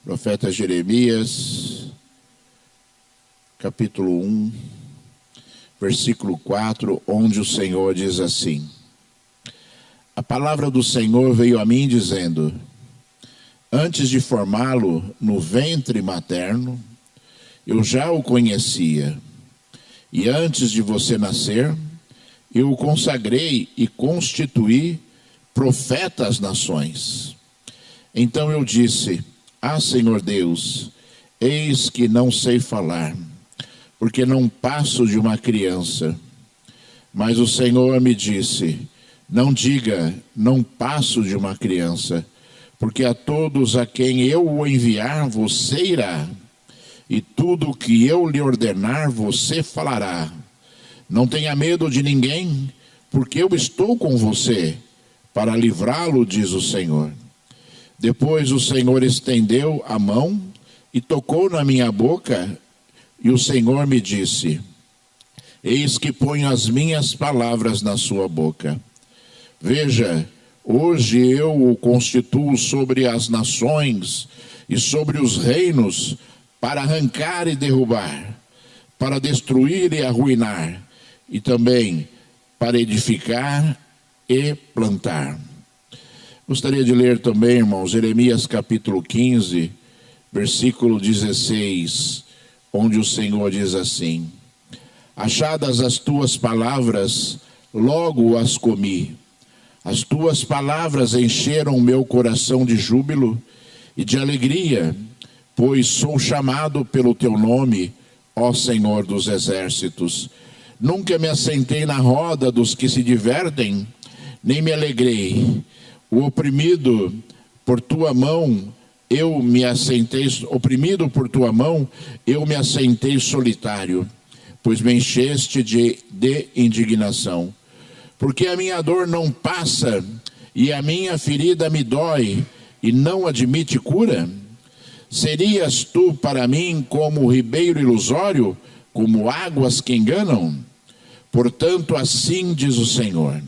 Profeta Jeremias, capítulo 1, versículo 4, onde o Senhor diz assim: a palavra do Senhor veio a mim dizendo: antes de formá-lo no ventre materno, eu já o conhecia, e antes de você nascer, eu o consagrei e constituí profeta às nações. Então eu disse: ah, Senhor Deus, eis que não sei falar, porque não passo de uma criança. Mas o Senhor me disse: não diga, não passo de uma criança, porque a todos a quem eu o enviar você irá, e tudo o que eu lhe ordenar você falará. Não tenha medo de ninguém, porque eu estou com você, para livrá-lo, diz o Senhor. Depois o Senhor estendeu a mão e tocou na minha boca, e o Senhor me disse: eis que ponho as minhas palavras na sua boca. Veja, hoje eu o constituo sobre as nações e sobre os reinos, para arrancar e derrubar, para destruir e arruinar, e também para edificar e plantar. Gostaria de ler também, irmãos, Jeremias capítulo 15, versículo 16, onde o Senhor diz assim: achadas as tuas palavras, logo as comi. As tuas palavras encheram o meu coração de júbilo e de alegria, pois sou chamado pelo teu nome, ó Senhor dos exércitos. Nunca me assentei na roda dos que se divertem, nem me alegrei. O oprimido por tua mão, eu me assentei solitário, pois me encheste de indignação. Porque a minha dor não passa, e a minha ferida me dói, e não admite cura? Serias tu para mim como ribeiro ilusório, como águas que enganam? Portanto, assim diz o Senhor: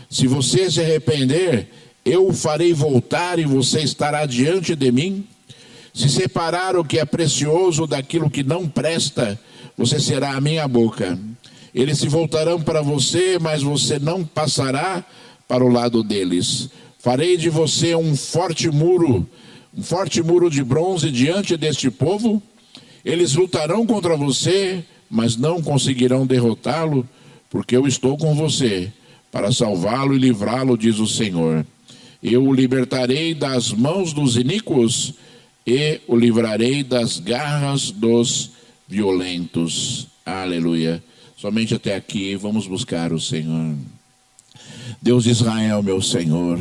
se você se arrepender, eu o farei voltar e você estará diante de mim. Se separar o que é precioso daquilo que não presta, você será a minha boca. Eles se voltarão para você, mas você não passará para o lado deles. Farei de você um forte muro de bronze diante deste povo. Eles lutarão contra você, mas não conseguirão derrotá-lo, porque eu estou com você para salvá-lo e livrá-lo, diz o Senhor. Eu o libertarei das mãos dos iníquos e o livrarei das garras dos violentos. Aleluia. Somente até aqui, vamos buscar o Senhor. Deus de Israel, meu Senhor,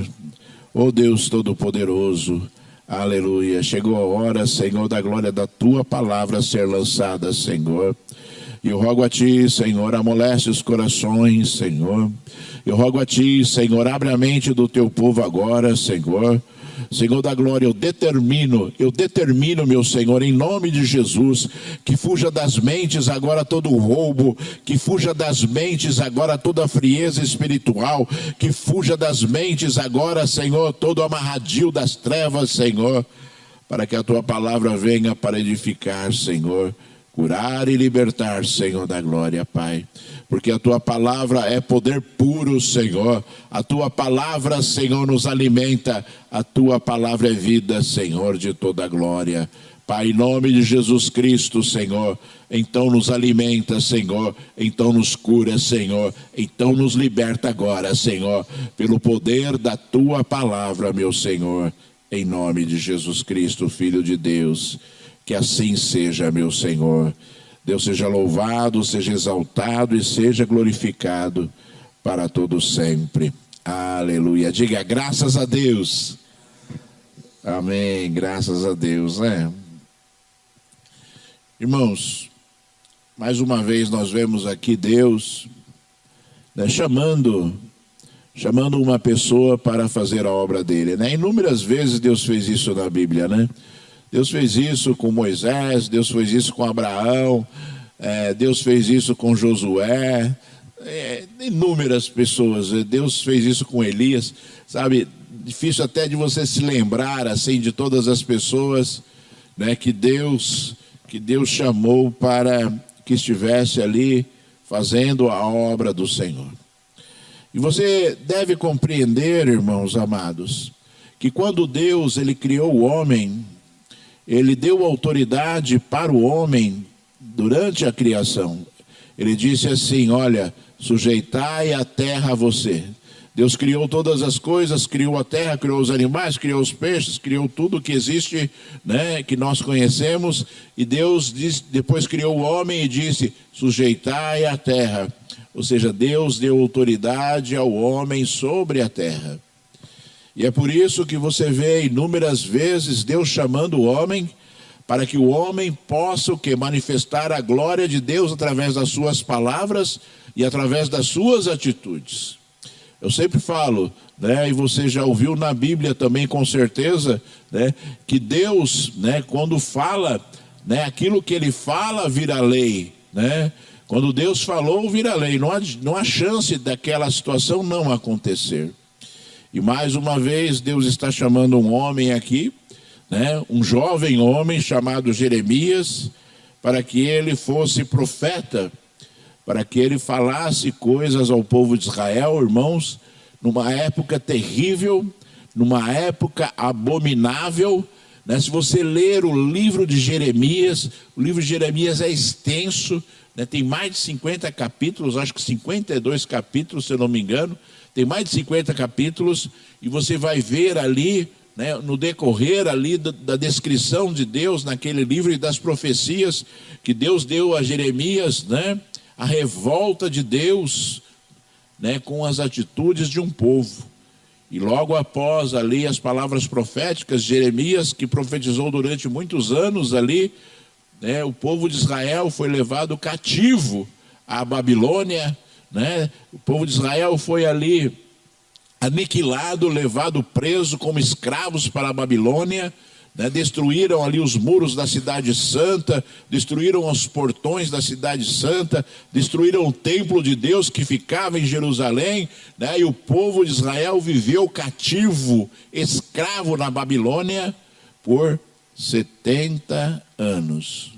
ó Deus Todo-Poderoso, aleluia. Chegou a hora, Senhor, da glória da tua palavra ser lançada, Senhor. E eu rogo a ti, Senhor, amolece os corações, Senhor. Eu rogo a ti, Senhor, abre a mente do teu povo agora, Senhor. Senhor da glória, eu determino, meu Senhor, em nome de Jesus, que fuja das mentes agora todo o roubo, que fuja das mentes agora toda a frieza espiritual, que fuja das mentes agora, Senhor, todo o amarradio das trevas, Senhor, para que a tua palavra venha para edificar, Senhor, curar e libertar, Senhor da glória, Pai. Porque a tua palavra é poder puro, Senhor. A tua palavra, Senhor, nos alimenta. A tua palavra é vida, Senhor, de toda glória. Pai, em nome de Jesus Cristo, Senhor, então nos alimenta, Senhor, então nos cura, Senhor, então nos liberta agora, Senhor, pelo poder da tua palavra, meu Senhor, em nome de Jesus Cristo, Filho de Deus. Que assim seja, meu Senhor. Deus seja louvado, seja exaltado e seja glorificado para todo sempre. Aleluia. Diga graças a Deus. Amém. Graças a Deus, né? Irmãos, mais uma vez nós vemos aqui Deus, né, chamando uma pessoa para fazer a obra dele, né? Inúmeras vezes Deus fez isso na Bíblia, né? Deus fez isso com Moisés, Deus fez isso com Abraão, Deus fez isso com Josué, inúmeras pessoas. Deus fez isso com Elias, sabe? Difícil até de você se lembrar assim de todas as pessoas, né, que Deus chamou para que estivesse ali fazendo a obra do Senhor. E você deve compreender, irmãos amados, que quando Deus ele criou o homem, ele deu autoridade para o homem durante a criação. Ele disse assim: olha, sujeitai a terra a você. Deus criou todas as coisas, criou a terra, criou os animais, criou os peixes, criou tudo que existe, né, que nós conhecemos. E Deus depois criou o homem e disse: sujeitai a terra. Ou seja, Deus deu autoridade ao homem sobre a terra. E é por isso que você vê inúmeras vezes Deus chamando o homem, para que o homem possa o quê? Manifestar a glória de Deus através das suas palavras e através das suas atitudes. Eu sempre falo, né, e você já ouviu na Bíblia também com certeza, né, que Deus, né, quando fala, né, aquilo que Ele fala vira lei, né? Quando Deus falou vira lei, não há chance daquela situação não acontecer. E mais uma vez Deus está chamando um homem aqui, né, um jovem homem chamado Jeremias, para que ele fosse profeta, para que ele falasse coisas ao povo de Israel, irmãos, numa época terrível, numa época abominável, né? Se você ler o livro de Jeremias, o livro de Jeremias é extenso, né? Tem mais de 50 capítulos, acho que 52 capítulos, se eu não me engano, tem mais de 50 capítulos, e você vai ver ali, né, no decorrer ali da descrição de Deus naquele livro e das profecias que Deus deu a Jeremias, né? A revolta de Deus, né, com as atitudes de um povo. E logo após ali as palavras proféticas de Jeremias, que profetizou durante muitos anos ali, né, o povo de Israel foi levado cativo à Babilônia, né? O povo de Israel foi ali aniquilado, levado preso como escravos para a Babilônia, né? Destruíram ali os muros da cidade santa, destruíram os portões da cidade santa, destruíram o templo de Deus que ficava em Jerusalém, né? E o povo de Israel viveu cativo, escravo na Babilônia por 70 anos.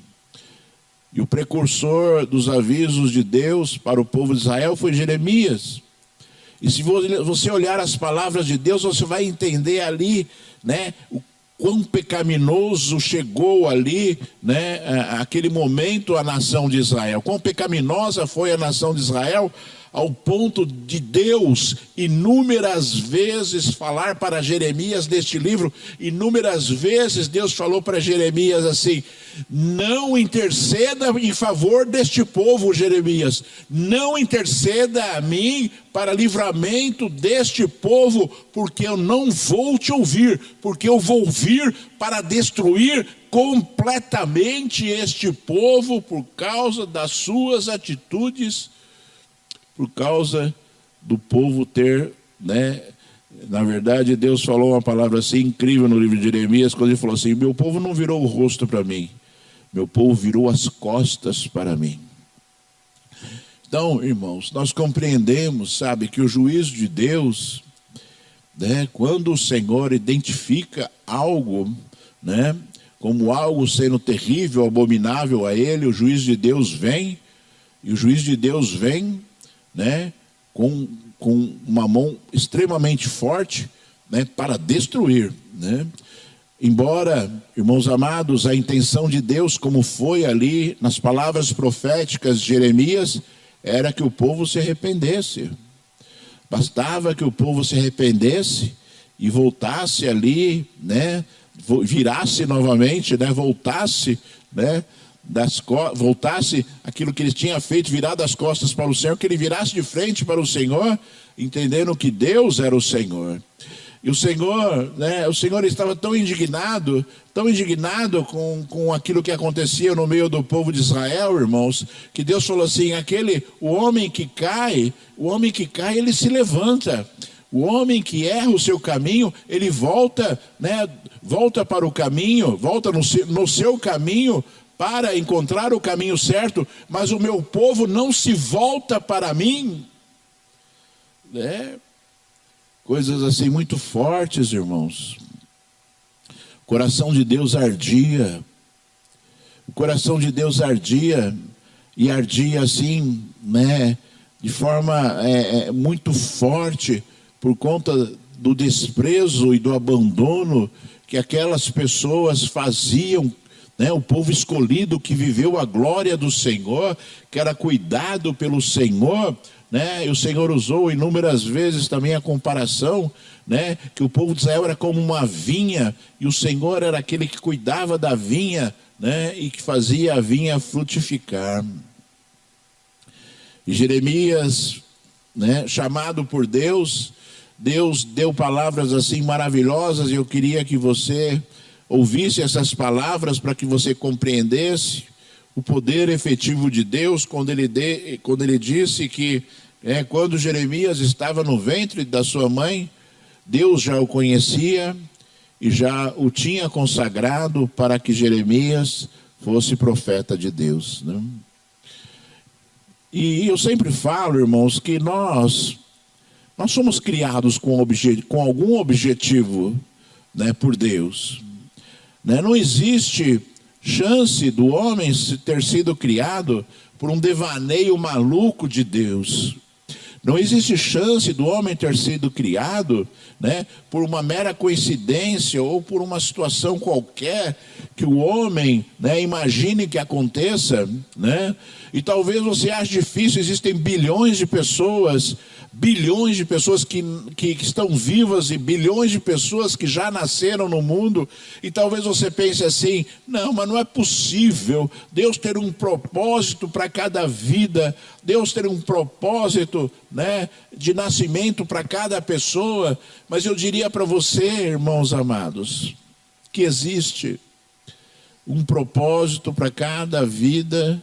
E o precursor dos avisos de Deus para o povo de Israel foi Jeremias. E se você olhar as palavras de Deus, você vai entender ali, né, o quão pecaminoso chegou ali, né, aquele momento a nação de Israel. Quão pecaminosa foi a nação de Israel, ao ponto de Deus inúmeras vezes falar para Jeremias neste livro. Inúmeras vezes Deus falou para Jeremias assim: não interceda em favor deste povo, Jeremias, não interceda a mim para livramento deste povo, porque eu não vou te ouvir, porque eu vou vir para destruir completamente este povo por causa das suas atitudes, por causa do povo ter, né? Na verdade, Deus falou uma palavra assim incrível no livro de Jeremias, quando ele falou assim: meu povo não virou o rosto para mim, meu povo virou as costas para mim. Então, irmãos, nós compreendemos, sabe, que o juízo de Deus, né, quando o Senhor identifica algo, né, como algo sendo terrível, abominável a Ele, o juízo de Deus vem, e o juízo de Deus vem, né, com uma mão extremamente forte, né, para destruir, né? Embora, irmãos amados, a intenção de Deus, como foi ali nas palavras proféticas de Jeremias, era que o povo se arrependesse. Bastava que o povo se arrependesse e voltasse ali, né, virasse novamente, né, voltasse, né, voltasse aquilo que ele tinha feito, virado as costas para o Senhor, que ele virasse de frente para o Senhor, entendendo que Deus era o Senhor. E o Senhor, né, o Senhor estava tão indignado com aquilo que acontecia no meio do povo de Israel, irmãos, que Deus falou assim: o homem que cai, ele se levanta. O homem que erra o seu caminho, ele volta, né, volta para o caminho, volta no seu caminho, para encontrar o caminho certo, mas o meu povo não se volta para mim. Coisas assim muito fortes, irmãos. O coração de Deus ardia. O coração de Deus ardia, e ardia assim, né, de forma muito forte, por conta do desprezo e do abandono que aquelas pessoas faziam, né, o povo escolhido que viveu a glória do Senhor, que era cuidado pelo Senhor, né, e o Senhor usou inúmeras vezes também a comparação, né, que o povo de Israel era como uma vinha, e o Senhor era aquele que cuidava da vinha, né, e que fazia a vinha frutificar. E Jeremias, né, chamado por Deus, Deus deu palavras assim maravilhosas, e eu queria que você ouvisse essas palavras para que você compreendesse o poder efetivo de Deus, quando ele disse que quando Jeremias estava no ventre da sua mãe, Deus já o conhecia e já o tinha consagrado para que Jeremias fosse profeta de Deus, né? E eu sempre falo, irmãos, que nós somos criados com algum objetivo, né, por Deus, né? Não existe chance do homem ter sido criado por um devaneio maluco de Deus. Não existe chance do homem ter sido criado, né, por uma mera coincidência ou por uma situação qualquer que o homem, né, imagine que aconteça, né? E talvez você ache difícil, existem bilhões de pessoas que estão vivas e bilhões de pessoas que já nasceram no mundo, e talvez você pense assim, não, mas não é possível Deus ter um propósito para cada vida, Deus ter um propósito, né, de nascimento para cada pessoa. Mas eu diria para você, irmãos amados, que existe um propósito para cada vida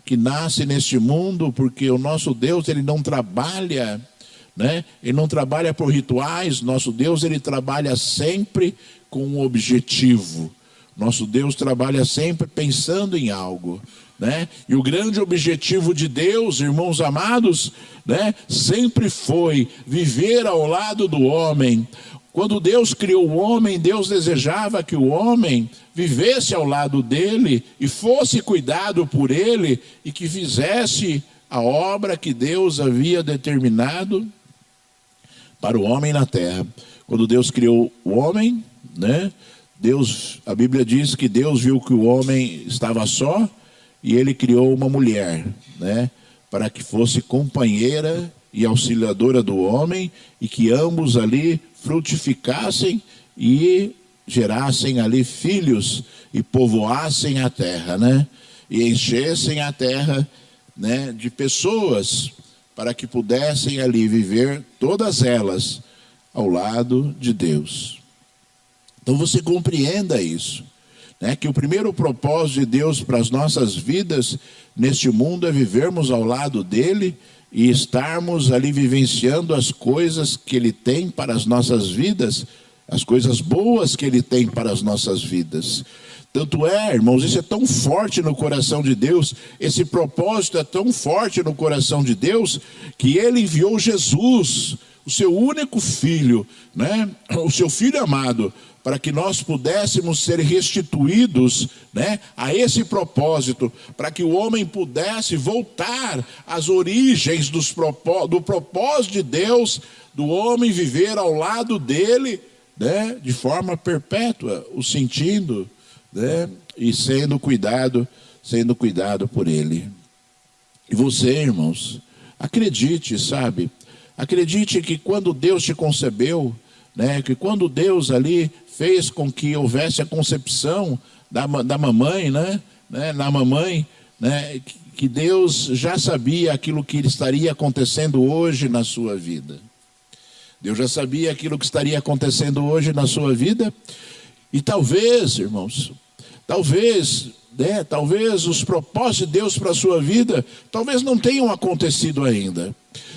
que nasce neste mundo, porque o nosso Deus, ele não trabalha, né? Ele não trabalha por rituais. Nosso Deus, ele trabalha sempre com um objetivo. Nosso Deus trabalha sempre pensando em algo, né? E o grande objetivo de Deus, irmãos amados, né, sempre foi viver ao lado do homem. Quando Deus criou o homem, Deus desejava que o homem vivesse ao lado dele e fosse cuidado por ele e que fizesse a obra que Deus havia determinado para o homem na terra. Quando Deus criou o homem, né, a Bíblia diz que Deus viu que o homem estava só e ele criou uma mulher, né, para que fosse companheira e auxiliadora do homem, e que ambos ali frutificassem e gerassem ali filhos e povoassem a terra, né? E enchessem a terra, né, de pessoas, para que pudessem ali viver todas elas ao lado de Deus. Então você compreenda isso, né? Que o primeiro propósito de Deus para as nossas vidas neste mundo é vivermos ao lado dele e estarmos ali vivenciando as coisas que ele tem para as nossas vidas, as coisas boas que ele tem para as nossas vidas. Tanto irmãos, isso é tão forte no coração de Deus, esse propósito é tão forte no coração de Deus, que ele enviou Jesus, o seu único filho, né, o seu filho amado, para que nós pudéssemos ser restituídos, né, a esse propósito, para que o homem pudesse voltar às origens do propósito de Deus, do homem viver ao lado dele, né, de forma perpétua, o sentindo, né, e sendo cuidado por ele. E você, irmãos, acredite, sabe? Acredite que quando Deus te concebeu, né, que quando Deus ali fez com que houvesse a concepção da mamãe, né, na mamãe, né, que Deus já sabia aquilo que estaria acontecendo hoje na sua vida. Deus já sabia aquilo que estaria acontecendo hoje na sua vida. E talvez, irmãos, talvez os propósitos de Deus para a sua vida, talvez não tenham acontecido ainda.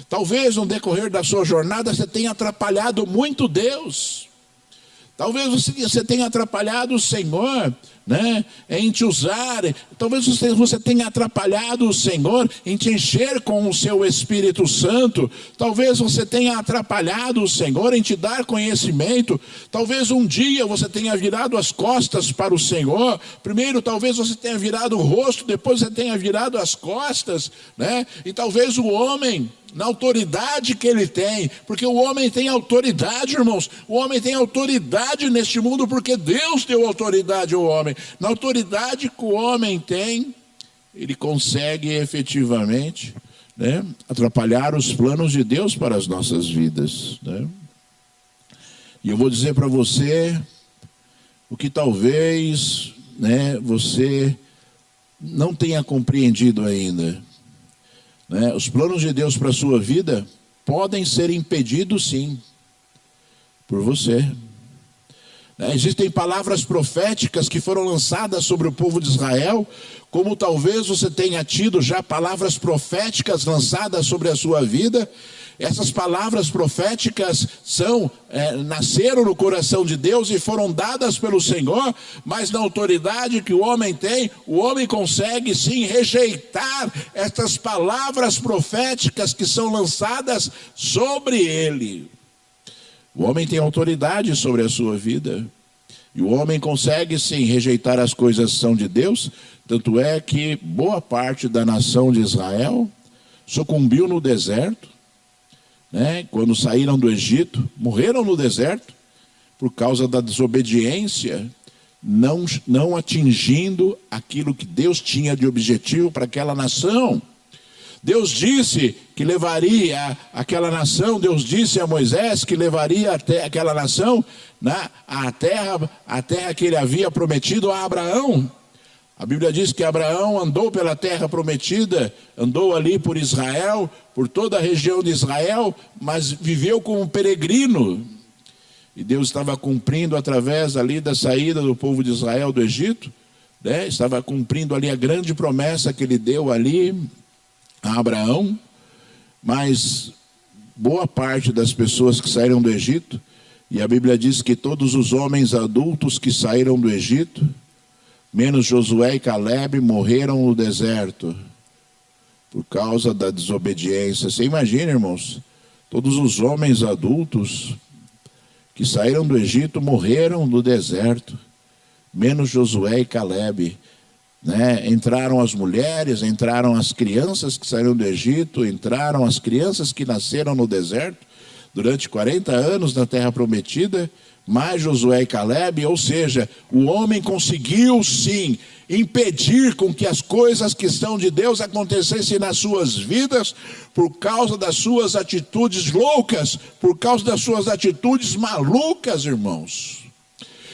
Talvez no decorrer da sua jornada você tenha atrapalhado muito Deus. Talvez você tenha atrapalhado o Senhor, né, em te usar. Talvez você tenha atrapalhado o Senhor em te encher com o seu Espírito Santo. Talvez você tenha atrapalhado o Senhor em te dar conhecimento. Talvez um dia você tenha virado as costas para o Senhor. Primeiro talvez você tenha virado o rosto, depois você tenha virado as costas, né? E talvez o homem, na autoridade que ele tem, porque o homem tem autoridade, irmãos, o homem tem autoridade neste mundo porque Deus deu autoridade ao homem. Na autoridade que o homem tem, ele consegue efetivamente, né, atrapalhar os planos de Deus para as nossas vidas, né? E eu vou dizer para você o que talvez, né, você não tenha compreendido ainda, né? Os planos de Deus para a sua vida podem ser impedidos, sim, por você. Existem palavras proféticas que foram lançadas sobre o povo de Israel, como talvez você tenha tido já palavras proféticas lançadas sobre a sua vida. Essas palavras proféticas nasceram no coração de Deus e foram dadas pelo Senhor, mas na autoridade que o homem tem, o homem consegue sim rejeitar essas palavras proféticas que são lançadas sobre ele. O homem tem autoridade sobre a sua vida. E o homem consegue sim rejeitar as coisas que são de Deus. Tanto é que boa parte da nação de Israel sucumbiu no deserto, né? Quando saíram do Egito, morreram no deserto por causa da desobediência, não atingindo aquilo que Deus tinha de objetivo para aquela nação. Deus disse que levaria aquela nação, Deus disse a Moisés que levaria até aquela nação, né, a terra que ele havia prometido a Abraão. A Bíblia diz que Abraão andou pela terra prometida, andou ali por Israel, por toda a região de Israel, mas viveu como um peregrino. E Deus estava cumprindo através ali da saída do povo de Israel do Egito, né, estava cumprindo ali a grande promessa que ele deu ali a Abraão. Mas boa parte das pessoas que saíram do Egito, e a Bíblia diz que todos os homens adultos que saíram do Egito, menos Josué e Caleb, morreram no deserto por causa da desobediência. Você imagina, irmãos, todos os homens adultos que saíram do Egito morreram no deserto, menos Josué e Caleb. Né? Entraram as mulheres, entraram as crianças que saíram do Egito, entraram as crianças que nasceram no deserto durante 40 anos na terra prometida, mais Josué e Caleb. Ou seja, o homem conseguiu sim impedir com que as coisas que são de Deus acontecessem nas suas vidas por causa das suas atitudes loucas, por causa das suas atitudes malucas, irmãos.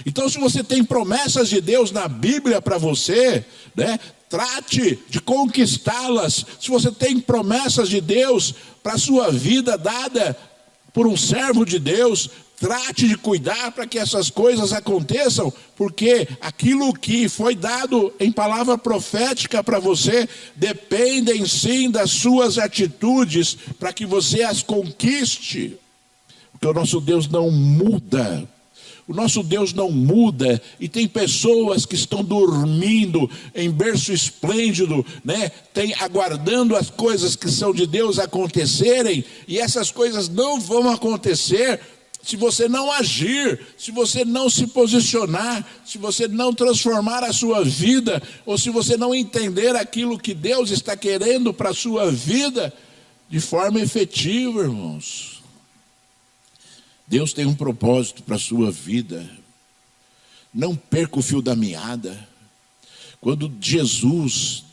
Então, se você tem promessas de Deus na Bíblia para você, né, trate de conquistá-las. Se você tem promessas de Deus para a sua vida dada por um servo de Deus, trate de cuidar para que essas coisas aconteçam, porque aquilo que foi dado em palavra profética para você dependem sim das suas atitudes para que você as conquiste. Porque o nosso Deus não muda. O nosso Deus não muda, e tem pessoas que estão dormindo em berço esplêndido, né? Aguardando as coisas que são de Deus acontecerem, e essas coisas não vão acontecer se você não agir, se você não se posicionar, se você não transformar a sua vida, ou se você não entender aquilo que Deus está querendo para a sua vida de forma efetiva, irmãos. Deus tem um propósito para a sua vida. Não perca o fio da meada. Quando Jesus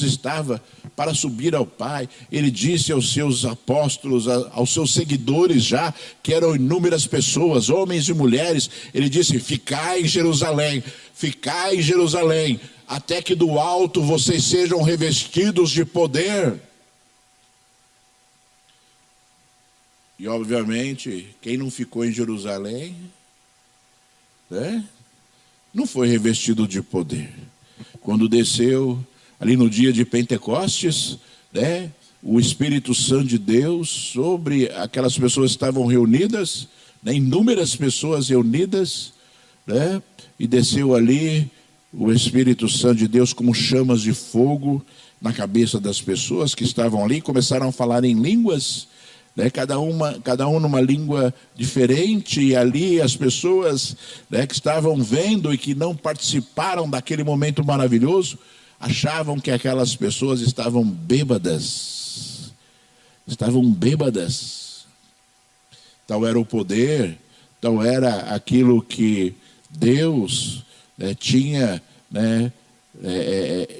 estava para subir ao Pai, ele disse aos seus apóstolos, aos seus seguidores já, que eram inúmeras pessoas, homens e mulheres, ele disse: ficai em Jerusalém, até que do alto vocês sejam revestidos de poder. E obviamente, quem não ficou em Jerusalém, né, não foi revestido de poder. Quando desceu, ali no dia de Pentecostes, né, o Espírito Santo de Deus sobre aquelas pessoas que estavam reunidas, né, inúmeras pessoas reunidas, né, e desceu ali o Espírito Santo de Deus como chamas de fogo na cabeça das pessoas que estavam ali, começaram a falar em línguas, né, cada um numa língua diferente, e ali as pessoas, né, que estavam vendo e que não participaram daquele momento maravilhoso, achavam que aquelas pessoas estavam bêbadas. Estavam bêbadas. Tal era o poder, tal era aquilo que Deus, né, tinha, né,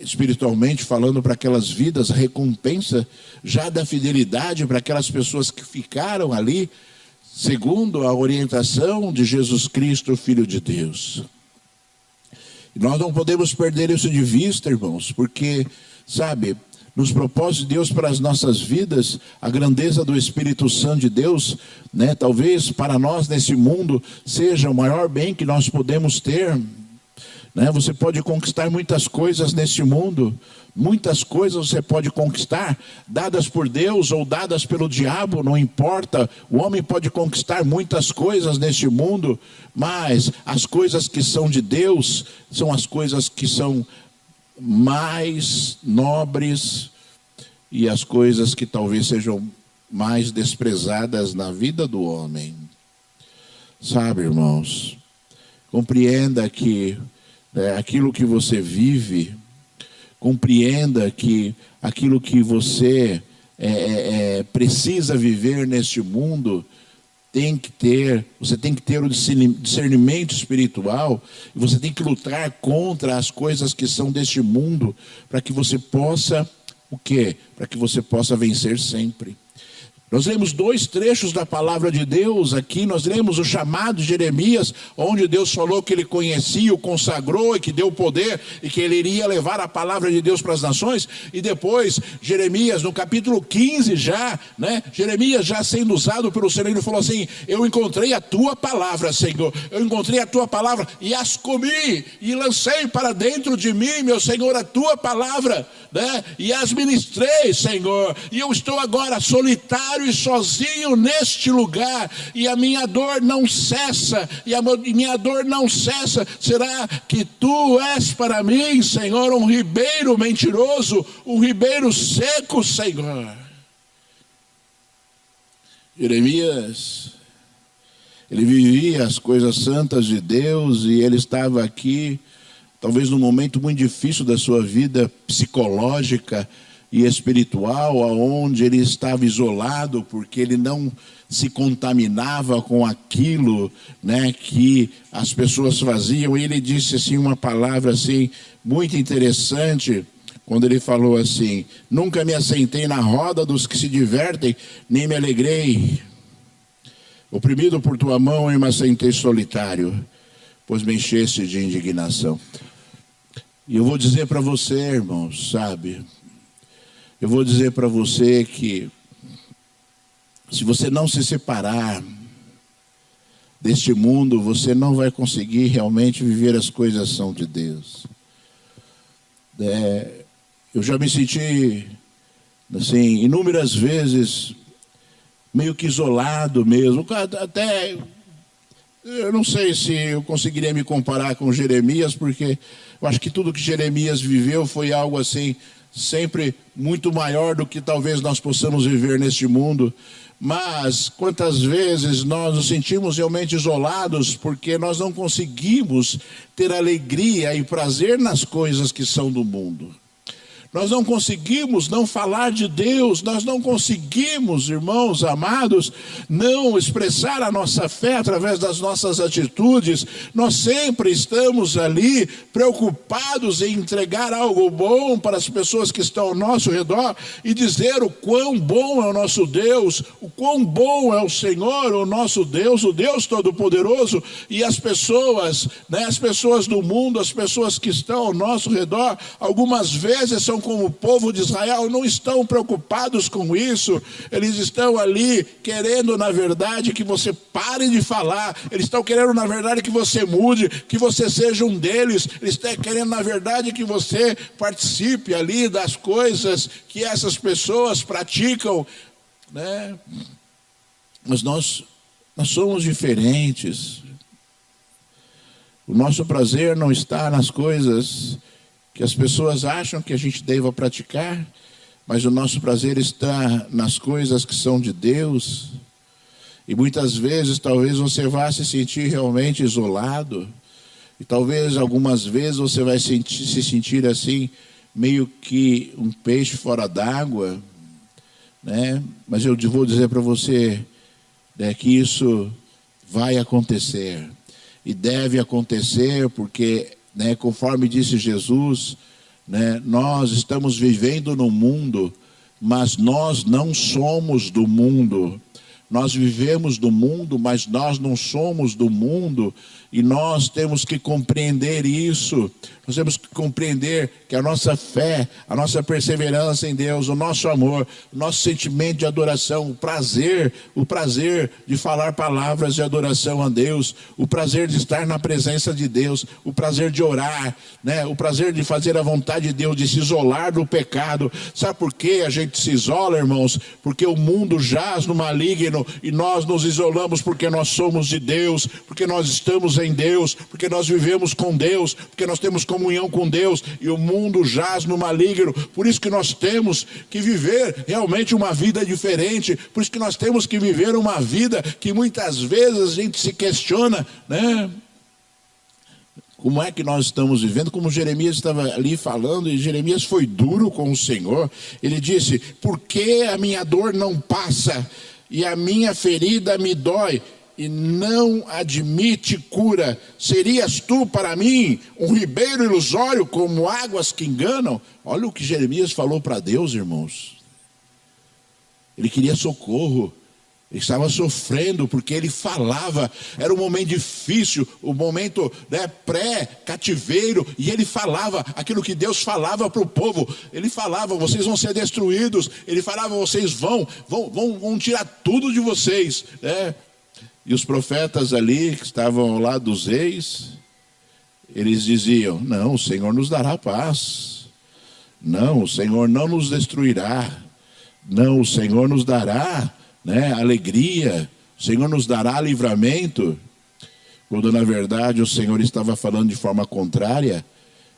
espiritualmente falando para aquelas vidas, a recompensa já da fidelidade para aquelas pessoas que ficaram ali, segundo a orientação de Jesus Cristo, Filho de Deus. E nós não podemos perder isso de vista, irmãos, porque, sabe, nos propósitos de Deus para as nossas vidas, a grandeza do Espírito Santo de Deus, né, talvez para nós nesse mundo seja o maior bem que nós podemos ter. Né? Você pode conquistar muitas coisas neste mundo, muitas coisas você pode conquistar, dadas por Deus ou dadas pelo diabo, não importa. O homem pode conquistar muitas coisas neste mundo, mas as coisas que são de Deus são as coisas que são mais nobres e as coisas que talvez sejam mais desprezadas na vida do homem. Sabe, irmãos, compreenda que aquilo que você vive, compreenda que aquilo que você precisa viver neste mundo, você tem que ter o discernimento espiritual, e você tem que lutar contra as coisas que são deste mundo, para que você possa, o quê? Para que você possa vencer sempre. Nós lemos 2 trechos da palavra de Deus aqui. Nós lemos o chamado de Jeremias, onde Deus falou que ele conhecia, o consagrou e que deu poder e que ele iria levar a palavra de Deus para as nações. E depois Jeremias, no capítulo 15 já, né, Jeremias já sendo usado pelo Senhor, ele falou assim: eu encontrei a tua palavra, Senhor, eu encontrei a tua palavra e as comi e lancei para dentro de mim, meu Senhor, a tua palavra, né, e as ministrei, Senhor, e eu estou agora solitário e sozinho neste lugar, e a minha dor não cessa, minha dor não cessa. Será que tu és para mim, Senhor, um ribeiro mentiroso, um ribeiro seco, Senhor? Jeremias, ele vivia as coisas santas de Deus, e ele estava aqui, talvez num momento muito difícil da sua vida psicológica e espiritual, onde ele estava isolado, porque ele não se contaminava com aquilo, né, que as pessoas faziam. E ele disse assim uma palavra assim muito interessante, quando ele falou assim: nunca me assentei na roda dos que se divertem, nem me alegrei. Oprimido por tua mão, eu me assentei solitário, pois me encheste de indignação. E eu vou dizer para você, irmãos, sabe, eu vou dizer para você que se você não se separar deste mundo, você não vai conseguir realmente viver as coisas que são de Deus. Eu já me senti, assim, inúmeras vezes, meio que isolado mesmo. Até, eu não sei se eu conseguiria me comparar com Jeremias, porque eu acho que tudo que Jeremias viveu foi algo assim, sempre muito maior do que talvez nós possamos viver neste mundo. Mas quantas vezes nós nos sentimos realmente isolados, porque nós não conseguimos ter alegria e prazer nas coisas que são do mundo. Nós não conseguimos não falar de Deus, nós não conseguimos, irmãos amados, não expressar a nossa fé através das nossas atitudes. Nós sempre estamos ali preocupados em entregar algo bom para as pessoas que estão ao nosso redor e dizer o quão bom é o nosso Deus, o quão bom é o Senhor, o nosso Deus, o Deus Todo-Poderoso. E as pessoas, né, as pessoas do mundo, as pessoas que estão ao nosso redor, algumas vezes são como o povo de Israel, não estão preocupados com isso. Eles estão ali querendo, na verdade, que você pare de falar. Eles estão querendo, na verdade, que você mude, que você seja um deles. Eles estão querendo, na verdade, que você participe ali das coisas que essas pessoas praticam, né? Mas nós Nós somos diferentes. O nosso prazer não está nas coisas que as pessoas acham que a gente deva praticar, mas o nosso prazer está nas coisas que são de Deus. E muitas vezes, talvez você vá se sentir realmente isolado. E talvez algumas vezes você vai se sentir assim, meio que um peixe fora d'água, né? Mas eu vou dizer para você, né, que isso vai acontecer. E deve acontecer porque, né, conforme disse Jesus, né, nós estamos vivendo no mundo, mas nós não somos do mundo. Nós vivemos do mundo, mas nós não somos do mundo. E nós temos que compreender isso. Nós temos que compreender que a nossa fé, a nossa perseverança em Deus, o nosso amor, o nosso sentimento de adoração, o prazer de falar palavras de adoração a Deus, o prazer de estar na presença de Deus, o prazer de orar, né? O prazer de fazer a vontade de Deus, de se isolar do pecado. Sabe por que a gente se isola, irmãos? Porque o mundo jaz no maligno e nós nos isolamos porque nós somos de Deus, porque nós estamos em Deus, porque nós vivemos com Deus, porque nós temos comunhão com Deus, e o mundo jaz no maligno. Por isso que nós temos que viver realmente uma vida diferente, por isso que nós temos que viver uma vida que muitas vezes a gente se questiona, né? Como é que nós estamos vivendo? Como Jeremias estava ali falando, e Jeremias foi duro com o Senhor. Ele disse: por que a minha dor não passa e a minha ferida me dói e não admite cura? Serias tu para mim um ribeiro ilusório, como águas que enganam? Olha o que Jeremias falou para Deus, irmãos. Ele queria socorro. Ele estava sofrendo porque ele falava. Era um momento difícil, um momento, né, pré-cativeiro. E ele falava aquilo que Deus falava para o povo. Ele falava: vocês vão ser destruídos. Ele falava: vocês vão tirar tudo de vocês, né? E os profetas ali, que estavam ao lado dos reis, eles diziam: não, o Senhor nos dará paz. Não, o Senhor não nos destruirá. Não, o Senhor nos dará, né, alegria. O Senhor nos dará livramento. Quando na verdade o Senhor estava falando de forma contrária.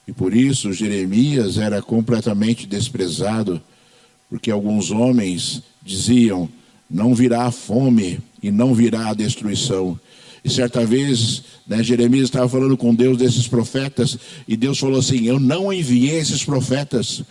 E por isso Jeremias era completamente desprezado. Porque alguns homens diziam: não virá a fome e não virá a destruição. E certa vez, né, Jeremias estava falando com Deus desses profetas, e Deus falou assim: eu não enviei esses profetas.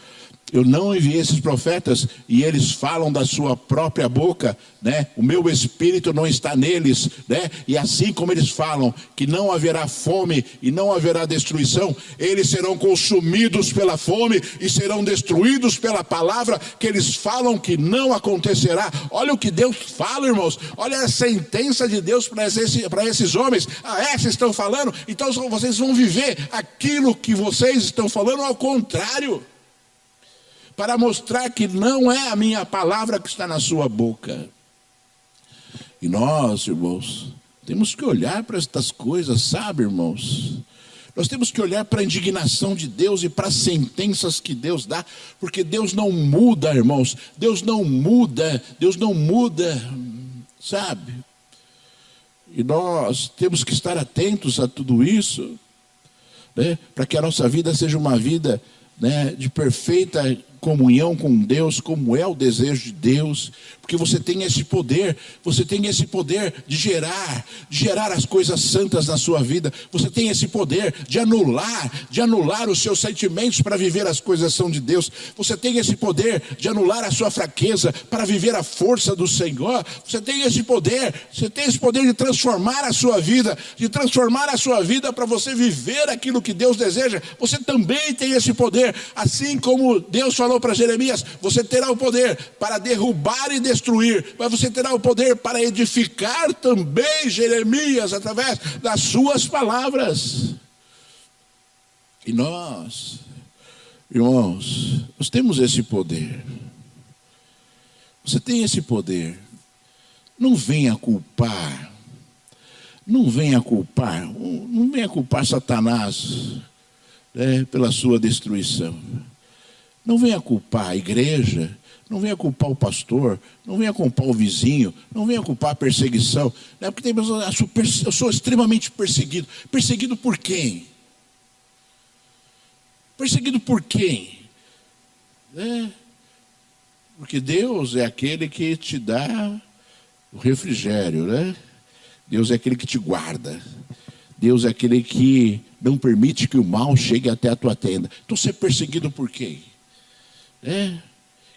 Eu não enviei esses profetas, e eles falam da sua própria boca, né? O meu espírito não está neles, né? E assim como eles falam que não haverá fome e não haverá destruição, eles serão consumidos pela fome e serão destruídos pela palavra que eles falam que não acontecerá. Olha o que Deus fala, irmãos. Olha a sentença de Deus para esses homens. Vocês estão falando, então vocês vão viver aquilo que vocês estão falando ao contrário, para mostrar que não é a minha palavra que está na sua boca. E nós, irmãos, temos que olhar para estas coisas, sabe, irmãos? Nós temos que olhar para a indignação de Deus e para as sentenças que Deus dá, porque Deus não muda, irmãos. Deus não muda, sabe? E nós temos que estar atentos a tudo isso, né? Para que a nossa vida seja uma vida, né, de perfeita comunhão com Deus, como é o desejo de Deus, porque você tem esse poder de gerar as coisas santas na sua vida. Você tem esse poder de anular os seus sentimentos para viver as coisas são de Deus. Você tem esse poder de anular a sua fraqueza para viver a força do Senhor. Você tem esse poder de transformar a sua vida, para você viver aquilo que Deus deseja. Você também tem esse poder, assim como Deus falou para Jeremias: você terá o poder para derrubar e destruir, mas você terá o poder para edificar também, Jeremias, através das suas palavras. E nós, irmãos, nós temos esse poder. Você tem esse poder. Não venha culpar Satanás, né, pela sua destruição. Não venha culpar a igreja, não venha culpar o pastor, não venha culpar o vizinho, não venha culpar a perseguição. Não é porque tem pessoas, eu sou extremamente perseguido. Perseguido por quem? Perseguido por quem? Porque Deus é aquele que te dá o refrigério, né? Deus é aquele que te guarda. Deus é aquele que não permite que o mal chegue até a tua tenda. Então ser perseguido por quem?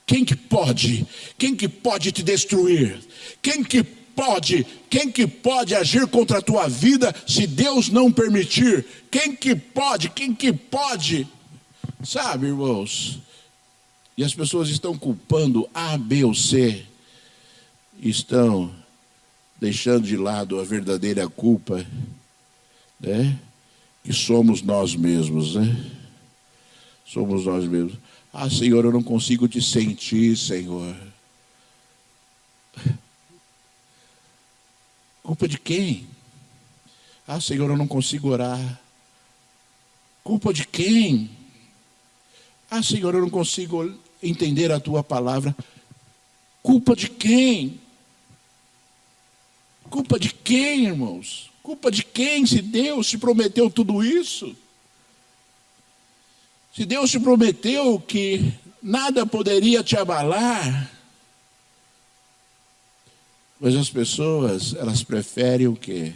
Quem que pode? Quem que pode te destruir? Quem que pode agir contra a tua vida se Deus não permitir? Quem que pode? Sabe, irmãos? E as pessoas estão culpando A, B ou C. Estão deixando de lado a verdadeira culpa, né? Que somos nós mesmos, né? Somos nós mesmos. Ah, Senhor, eu não consigo te sentir, Senhor. Culpa de quem? Ah, Senhor, eu não consigo orar. Culpa de quem? Ah, Senhor, eu não consigo entender a tua palavra. Culpa de quem? Culpa de quem, irmãos? Culpa de quem, se Deus te prometeu tudo isso? Se Deus te prometeu que nada poderia te abalar, mas as pessoas, elas preferem o quê?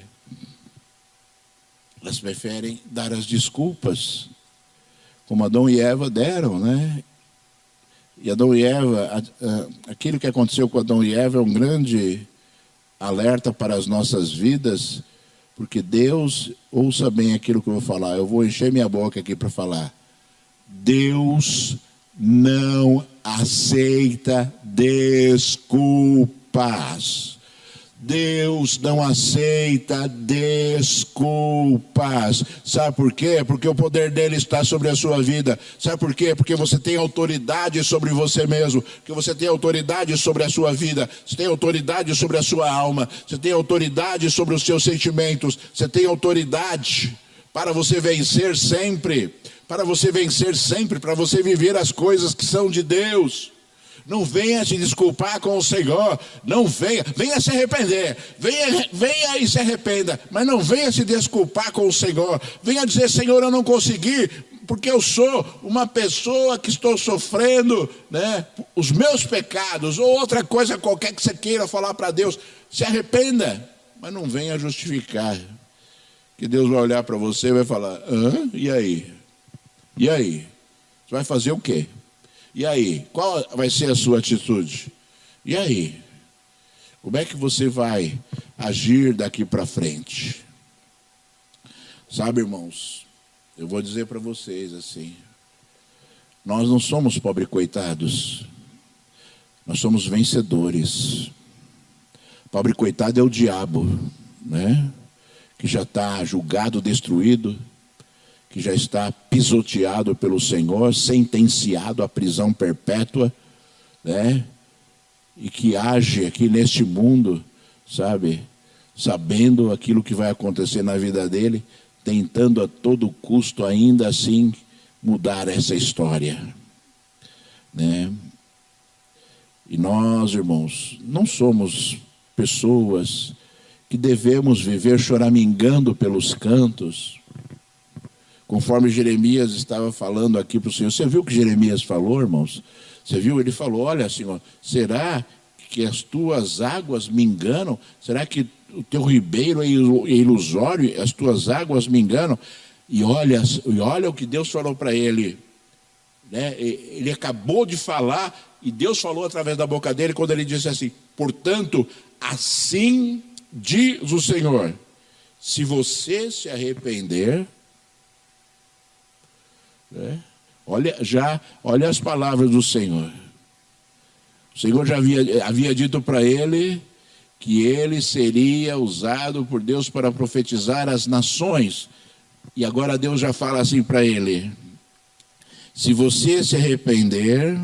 Elas preferem dar as desculpas, como Adão e Eva deram, né? E Adão e Eva, aquilo que aconteceu com Adão e Eva é um grande alerta para as nossas vidas, porque Deus, ouça bem aquilo que eu vou falar, eu vou encher minha boca aqui para falar. Deus não aceita desculpas. Deus não aceita desculpas. Sabe por quê? Porque o poder dele está sobre a sua vida. Sabe por quê? Porque você tem autoridade sobre você mesmo. Porque você tem autoridade sobre a sua vida. Você tem autoridade sobre a sua alma. Você tem autoridade sobre os seus sentimentos. Você tem autoridade para você vencer sempre. Para você vencer sempre. Para você viver as coisas que são de Deus. Não venha se desculpar com o Senhor, não venha se arrepender, venha e se arrependa, mas não venha se desculpar com o Senhor, venha dizer, Senhor, eu não consegui, porque eu sou uma pessoa que estou sofrendo, né, os meus pecados, ou outra coisa qualquer que você queira falar para Deus, se arrependa, mas não venha justificar, que Deus vai olhar para você e vai falar, e aí? E aí? Você vai fazer o quê? E aí, qual vai ser a sua atitude? E aí? Como é que você vai agir daqui para frente? Sabe, irmãos, eu vou dizer para vocês assim, nós não somos pobres coitados, nós somos vencedores. Pobre coitado é o diabo, né? Que já está julgado, destruído, que já está pisoteado pelo Senhor, sentenciado à prisão perpétua, né? E que age aqui neste mundo, sabe, sabendo aquilo que vai acontecer na vida dele, tentando a todo custo ainda assim mudar essa história, né? E nós, irmãos, não somos pessoas que devemos viver choramingando pelos cantos, conforme Jeremias estava falando aqui para o Senhor. Você viu o que Jeremias falou, irmãos? Você viu? Ele falou, olha, Senhor, será que as tuas águas me enganam? Será que o teu ribeiro é ilusório? As tuas águas me enganam? E olha o que Deus falou para ele, né? Ele acabou de falar, e Deus falou através da boca dele, quando ele disse assim, portanto, assim diz o Senhor, se você se arrepender... Olha as palavras do Senhor. O Senhor já havia dito para ele que ele seria usado por Deus para profetizar as nações. E agora Deus já fala assim para ele, se você se arrepender,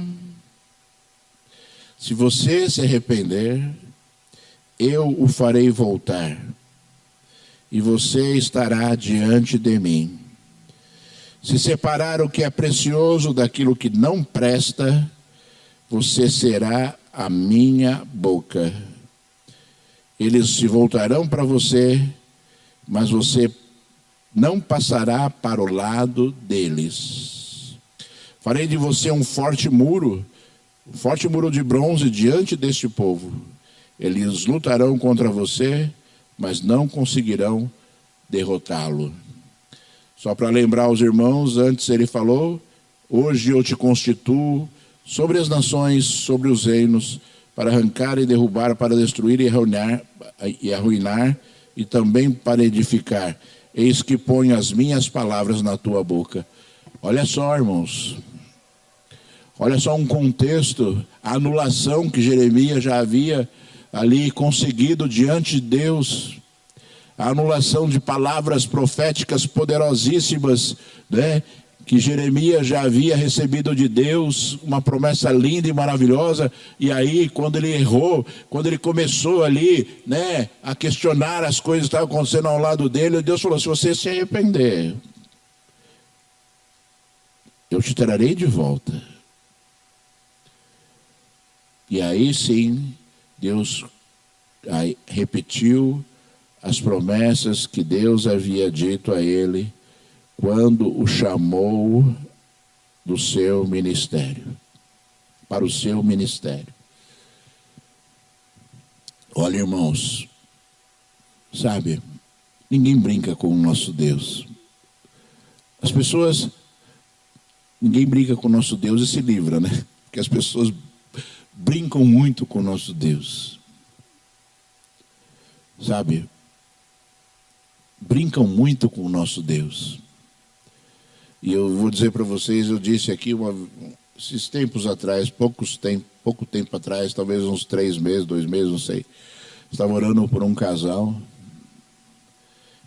eu o farei voltar, e você estará diante de mim. Se separar o que é precioso daquilo que não presta, você será a minha boca. Eles se voltarão para você, mas você não passará para o lado deles. Farei de você um forte muro de bronze diante deste povo. Eles lutarão contra você, mas não conseguirão derrotá-lo. Só para lembrar os irmãos, antes ele falou: hoje eu te constituo sobre as nações, sobre os reinos, para arrancar e derrubar, para destruir e arruinar, e também para edificar. Eis que ponho as minhas palavras na tua boca. Olha só, irmãos. Olha só um contexto, a anulação que Jeremias já havia ali conseguido diante de Deus. A anulação de palavras proféticas poderosíssimas, né? Que Jeremias já havia recebido de Deus, uma promessa linda e maravilhosa, e aí quando ele errou, quando ele começou ali, né, a questionar as coisas que estavam acontecendo ao lado dele, Deus falou: se você se arrepender, eu te trarei de volta. E aí sim, Deus repetiu as promessas que Deus havia dito a ele, quando o chamou do seu ministério, para o seu ministério. Olha, irmãos, sabe, ninguém brinca com o nosso Deus. As pessoas, ninguém brinca com o nosso Deus e se livra, né? Porque as pessoas brincam muito com o nosso Deus. Sabe, brincam muito com o nosso Deus. E eu vou dizer para vocês, eu disse aqui esses tempos atrás, pouco tempo atrás, talvez uns 3 meses, 2 meses, não sei. Estava orando por um casal.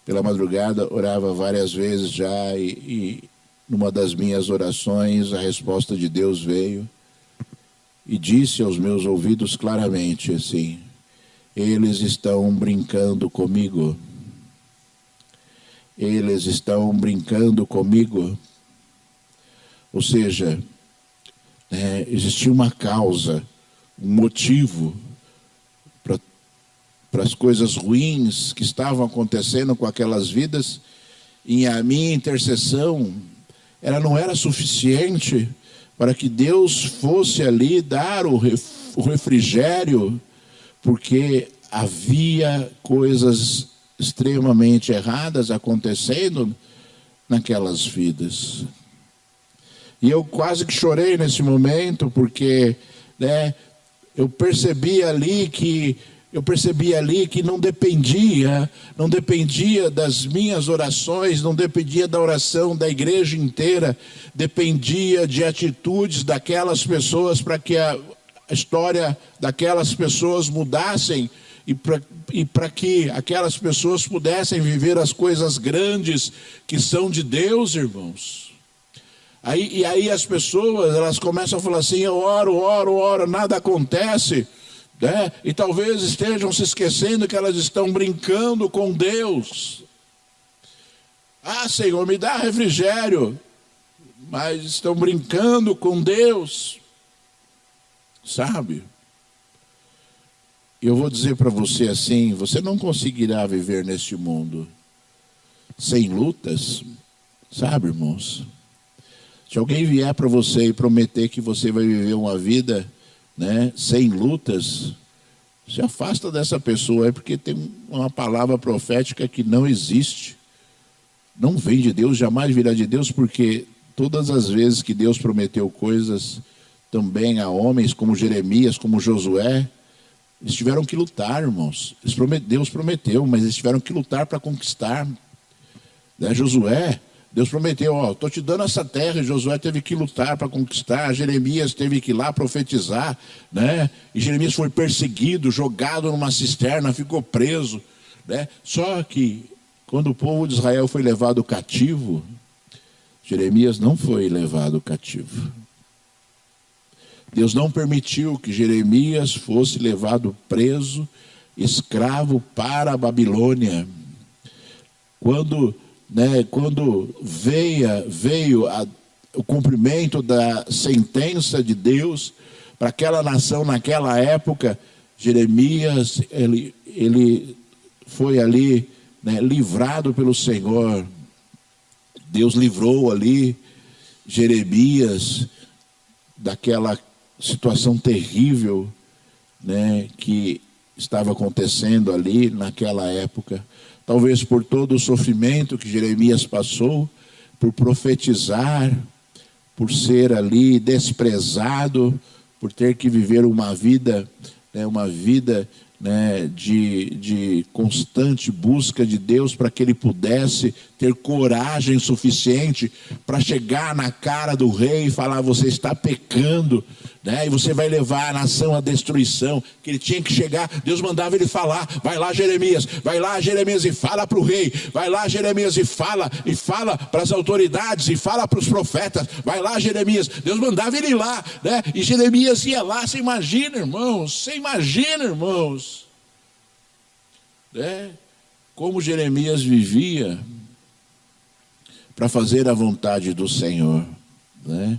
Pela madrugada, orava várias vezes já, e numa das minhas orações, a resposta de Deus veio e disse aos meus ouvidos claramente assim: eles estão brincando comigo. Eles estão brincando comigo. Ou seja, existia uma causa, um motivo para as coisas ruins que estavam acontecendo com aquelas vidas, e a minha intercessão, ela não era suficiente para que Deus fosse ali dar o refrigério, porque havia coisas extremamente erradas acontecendo naquelas vidas. E eu quase que chorei nesse momento, porque, né, eu percebi ali que não dependia das minhas orações, não dependia da oração da igreja inteira, dependia de atitudes daquelas pessoas para que a história daquelas pessoas mudassem, e para que aquelas pessoas pudessem viver as coisas grandes que são de Deus, irmãos. E aí as pessoas, elas começam a falar assim: eu oro, nada acontece, né? E talvez estejam se esquecendo que elas estão brincando com Deus. Ah, Senhor, me dá refrigério, mas estão brincando com Deus, sabe? Eu vou dizer para você assim: você não conseguirá viver neste mundo sem lutas, sabe, irmãos? Se alguém vier para você e prometer que você vai viver uma vida, né, sem lutas, se afasta dessa pessoa, porque tem uma palavra profética que não existe. Não vem de Deus, jamais virá de Deus, porque todas as vezes que Deus prometeu coisas também a homens, como Jeremias, como Josué, eles tiveram que lutar, irmãos. Deus prometeu, mas eles tiveram que lutar para conquistar. Josué, Deus prometeu: estou te dando essa terra, e Josué teve que lutar para conquistar. Jeremias teve que ir lá profetizar, né? E Jeremias foi perseguido, jogado numa cisterna, ficou preso, né? Só que quando o povo de Israel foi levado cativo, Jeremias não foi levado cativo. Deus não permitiu que Jeremias fosse levado preso, escravo, para a Babilônia. Quando veio o cumprimento da sentença de Deus para aquela nação naquela época, Jeremias, ele foi ali, né, livrado pelo Senhor. Deus livrou ali Jeremias daquela situação terrível, né, que estava acontecendo ali naquela época. Talvez por todo o sofrimento que Jeremias passou, por profetizar, por ser ali desprezado, por ter que viver uma vida, né, de constante busca de Deus, para que ele pudesse ter coragem suficiente para chegar na cara do rei e falar: você está pecando, né, e você vai levar a nação à destruição. Que ele tinha que chegar, Deus mandava ele falar: vai lá Jeremias e fala para o rei, vai lá Jeremias e fala para as autoridades, e fala para os profetas, vai lá Jeremias. Deus mandava ele ir lá, né? E Jeremias ia lá. Você imagina, irmãos, né, como Jeremias vivia para fazer a vontade do Senhor, né?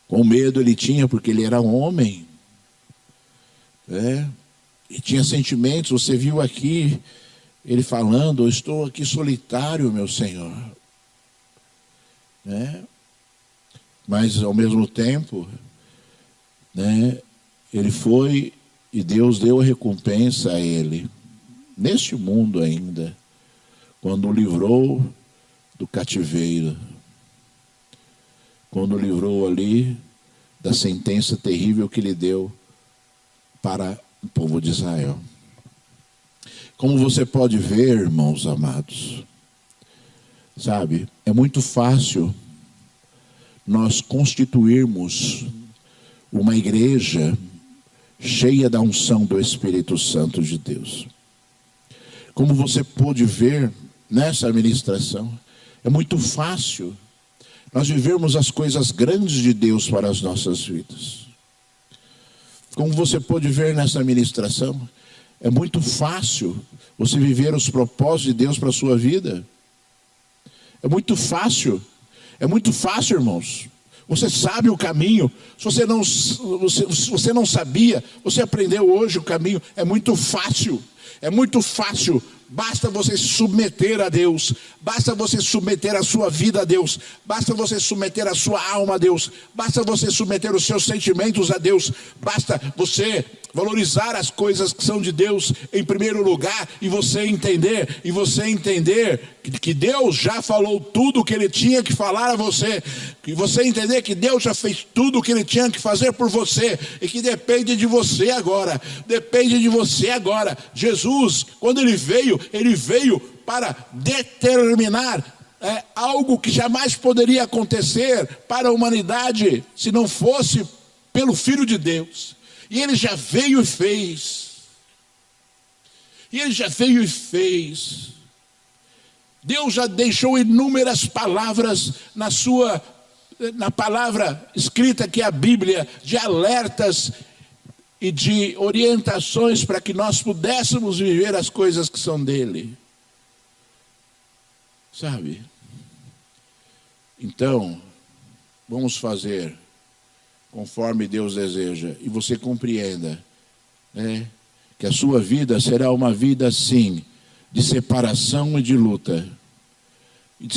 Com medo ele tinha, porque ele era um homem, né? E tinha sentimentos. Você viu aqui ele falando: eu estou aqui solitário, meu Senhor, né? Mas ao mesmo tempo, né, ele foi, e Deus deu a recompensa a ele, neste mundo ainda, quando o livrou do cativeiro, quando o livrou ali da sentença terrível que ele deu para o povo de Israel. Como você pode ver, irmãos amados, sabe, é muito fácil nós constituirmos uma igreja cheia da unção do Espírito Santo de Deus. Como você pôde ver nessa ministração, é muito fácil nós vivermos as coisas grandes de Deus para as nossas vidas. Como você pôde ver nessa ministração, é muito fácil você viver os propósitos de Deus para a sua vida. É muito fácil, irmãos. Você sabe o caminho. Se você não sabia, você aprendeu hoje o caminho. É muito fácil. Basta você se submeter a Deus. Basta você submeter a sua vida a Deus. Basta você submeter a sua alma a Deus. Basta você submeter os seus sentimentos a Deus. Basta você valorizar as coisas que são de Deus em primeiro lugar, e você entender que Deus já falou tudo o que Ele tinha que falar a você, e você entender que Deus já fez tudo o que Ele tinha que fazer por você, e que depende de você agora. Jesus, quando Ele veio para determinar algo que jamais poderia acontecer para a humanidade se não fosse pelo Filho de Deus. E Ele já veio e fez. Deus já deixou inúmeras palavras na palavra escrita, que é a Bíblia, de alertas e de orientações para que nós pudéssemos viver as coisas que são dele. Sabe? Então, vamos fazer conforme Deus deseja, e você compreenda, né, que a sua vida será uma vida, sim, de separação e de luta. E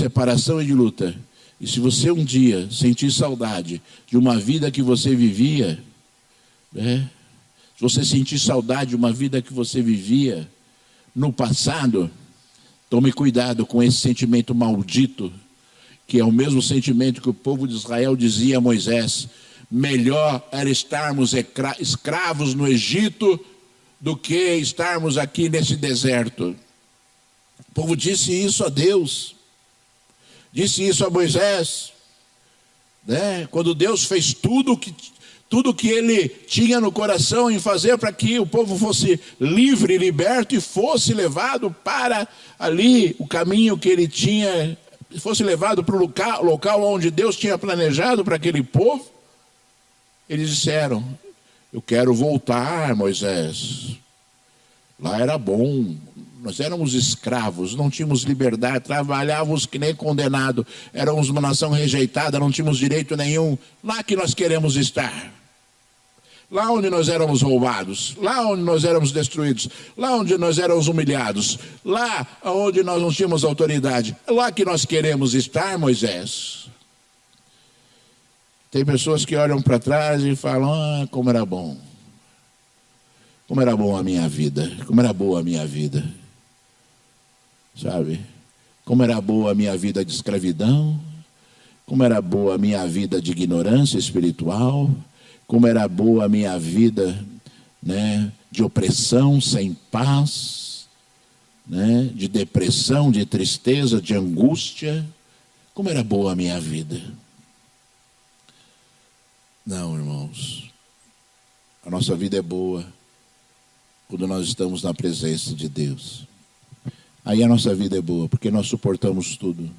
se você um dia sentir saudade de uma vida que você vivia, né, se você sentir saudade de uma vida que você vivia no passado, tome cuidado com esse sentimento maldito, que é o mesmo sentimento que o povo de Israel dizia a Moisés: melhor era estarmos escravos no Egito do que estarmos aqui nesse deserto. O povo disse isso a Deus, disse isso a Moisés, né? Quando Deus fez tudo que Ele tinha no coração em fazer para que o povo fosse livre, liberto, e fosse levado para ali o caminho que Ele tinha, fosse levado para o local onde Deus tinha planejado para aquele povo. Eles disseram: eu quero voltar, Moisés. Lá era bom, nós éramos escravos, não tínhamos liberdade, trabalhávamos que nem condenado, éramos uma nação rejeitada, não tínhamos direito nenhum. Lá que nós queremos estar. lá onde nós éramos roubados, lá onde nós éramos destruídos, lá onde nós éramos humilhados, lá onde nós não tínhamos autoridade. É lá que nós queremos estar, Moisés. Tem pessoas que olham para trás e falam: ah, como era bom. Como era bom a minha vida, como era boa a minha vida. Sabe? Como era boa a minha vida de escravidão, como era boa a minha vida de ignorância espiritual, como era boa a minha vida, né, de opressão, sem paz, né, de depressão, de tristeza, de angústia. Como era boa a minha vida. Não, irmãos, a nossa vida é boa quando nós estamos na presença de Deus. Aí a nossa vida é boa, porque nós suportamos tudo.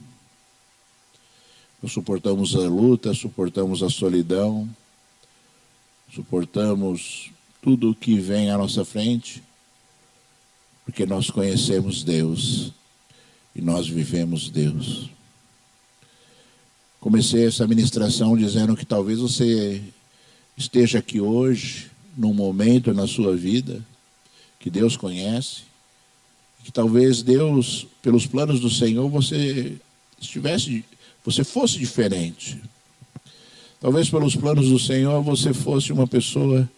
Nós suportamos a luta, suportamos a solidão, suportamos tudo o que vem à nossa frente, porque nós conhecemos Deus e nós vivemos Deus. Comecei essa ministração dizendo que talvez você esteja aqui hoje, num momento na sua vida que Deus conhece, que talvez Deus, pelos planos do Senhor, você fosse diferente. Talvez pelos planos do Senhor você fosse uma pessoa,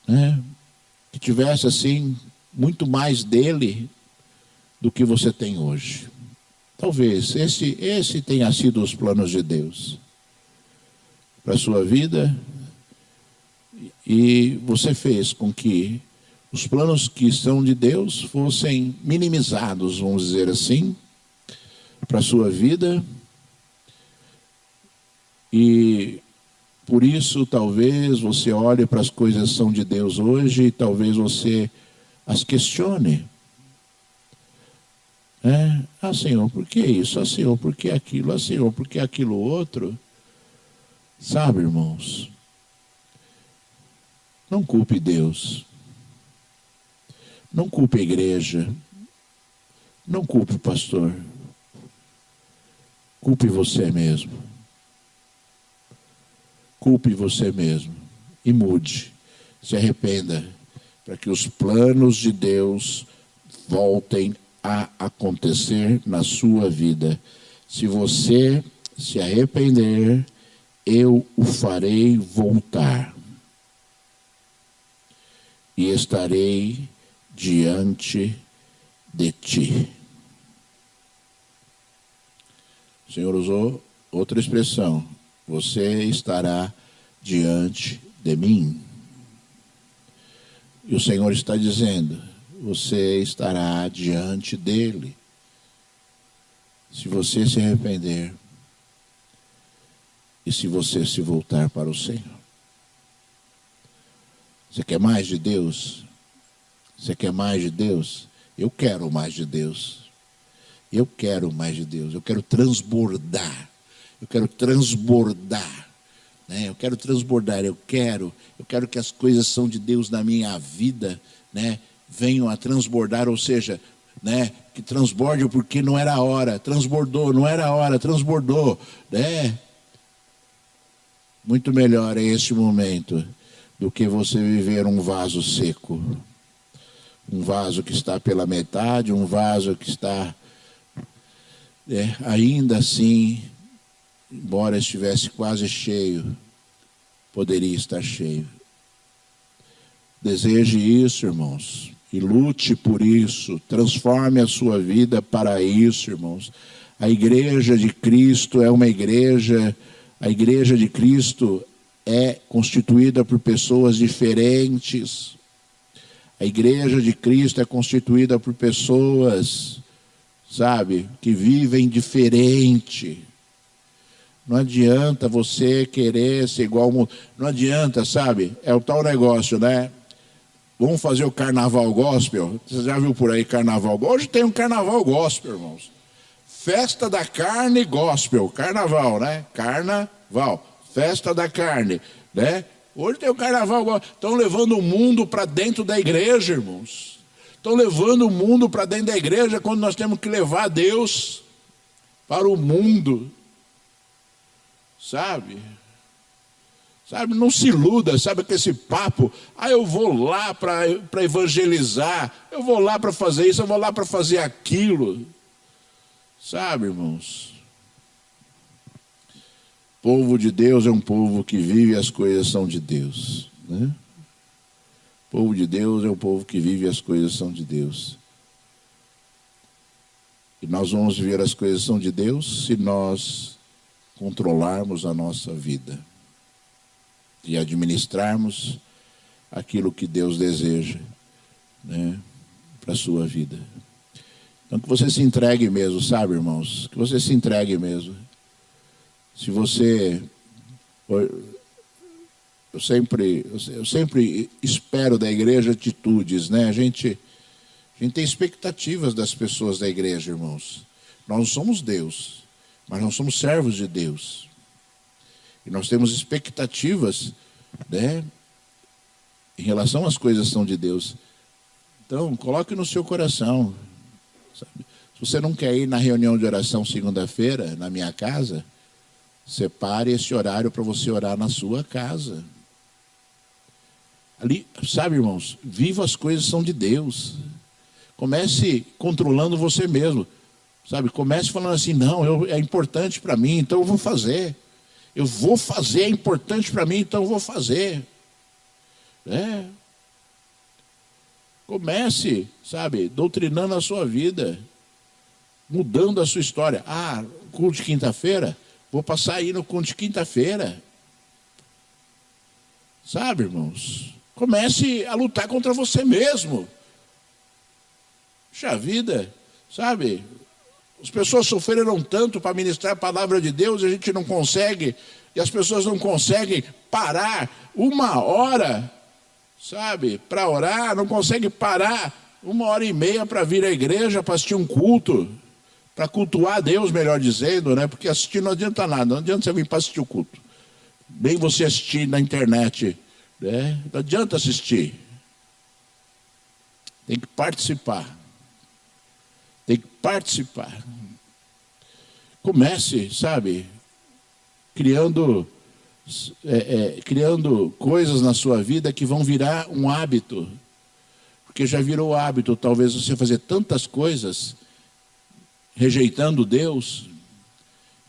né, que tivesse assim muito mais dele do que você tem hoje. Talvez esse tenha sido os planos de Deus para a sua vida, e você fez com que os planos que são de Deus fossem minimizados, vamos dizer assim, para a sua vida. E por isso talvez você olhe para as coisas que são de Deus hoje e talvez você as questione. Ah, Senhor, por que isso? Ah, Senhor, por que aquilo? Ah, Senhor, por que aquilo outro? Sabe, irmãos, não culpe Deus. Não culpe a igreja. Não culpe o pastor. Culpe você mesmo. Culpe você mesmo. E mude. Se arrependa. Para que os planos de Deus voltem a acontecer na sua vida. Se você se arrepender, eu o farei voltar. E estarei diante de ti. O Senhor usou outra expressão: você estará diante de mim. E o Senhor está dizendo: você estará diante dele. Se você se arrepender e se você se voltar para o Senhor. Você quer mais de Deus? Você quer mais de Deus? Eu quero mais de Deus. Eu quero mais de Deus. Eu quero transbordar. Eu quero transbordar. Né? Eu quero transbordar. Eu quero que as coisas são de Deus na minha vida, né, venham a transbordar, ou seja, né, que transborde porque não era a hora. Transbordou, não era a hora, transbordou. Né? Muito melhor é este momento do que você viver um vaso seco. Um vaso que está pela metade, um vaso que está ainda assim, embora estivesse quase cheio, poderia estar cheio. Deseje isso, irmãos, e lute por isso. Transforme a sua vida para isso, irmãos. A igreja de Cristo é uma igreja, a igreja de Cristo é constituída por pessoas diferentes. A igreja de Cristo é constituída por pessoas, sabe, que vivem diferente. Não adianta você querer ser igual ao mundo. Não adianta, sabe? É o tal negócio, né? Vamos fazer o carnaval gospel. Você já viu por aí carnaval gospel? Hoje tem um carnaval gospel, irmãos. Festa da carne gospel. Carnaval, né? Carnaval. Festa da carne, né? Hoje tem o carnaval. Estão levando o mundo para dentro da igreja, irmãos. Estão levando o mundo para dentro da igreja quando nós temos que levar Deus para o mundo. Sabe? Sabe, não se iluda, sabe, com esse papo. Eu vou lá para evangelizar, eu vou lá para fazer isso, eu vou lá para fazer aquilo. Sabe, irmãos? O povo de Deus é um povo que vive as coisas são de Deus, né? O povo de Deus é um povo que vive as coisas são de Deus. E nós vamos ver as coisas são de Deus se nós controlarmos a nossa vida e administrarmos aquilo que Deus deseja, né, para a sua vida. Então que você se entregue mesmo, sabe, irmãos? Que você se entregue mesmo. Se você... Eu sempre espero da igreja atitudes, né? A gente tem expectativas das pessoas da igreja, irmãos. Nós não somos Deus, mas nós somos servos de Deus. E nós temos expectativas, né, em relação às coisas que são de Deus. Então, coloque no seu coração. Sabe? Se você não quer ir na reunião de oração segunda-feira, na minha casa, separe esse horário para você orar na sua casa. Ali, sabe, irmãos, viva as coisas que são de Deus. Comece controlando você mesmo. Sabe, comece falando assim, não, é importante para mim, então eu vou fazer. Eu vou fazer, é importante para mim, então eu vou fazer. Comece, sabe, doutrinando a sua vida. Mudando a sua história. Culto de quinta-feira, vou passar aí no culto de quinta-feira. Sabe, irmãos? Comece a lutar contra você mesmo. Puxa vida, sabe? As pessoas sofreram tanto para ministrar a palavra de Deus, a gente não consegue, e as pessoas não conseguem parar 1 hora, sabe, para orar, não conseguem parar 1h30 para vir à igreja, para assistir um culto, para cultuar a Deus, melhor dizendo, né? Porque assistir não adianta nada, não adianta você vir para assistir o culto, nem você assistir na internet, né? Não adianta assistir, tem que participar. Tem que participar. Comece, sabe, criando coisas na sua vida que vão virar um hábito. Porque já virou hábito, talvez, você fazer tantas coisas, rejeitando Deus,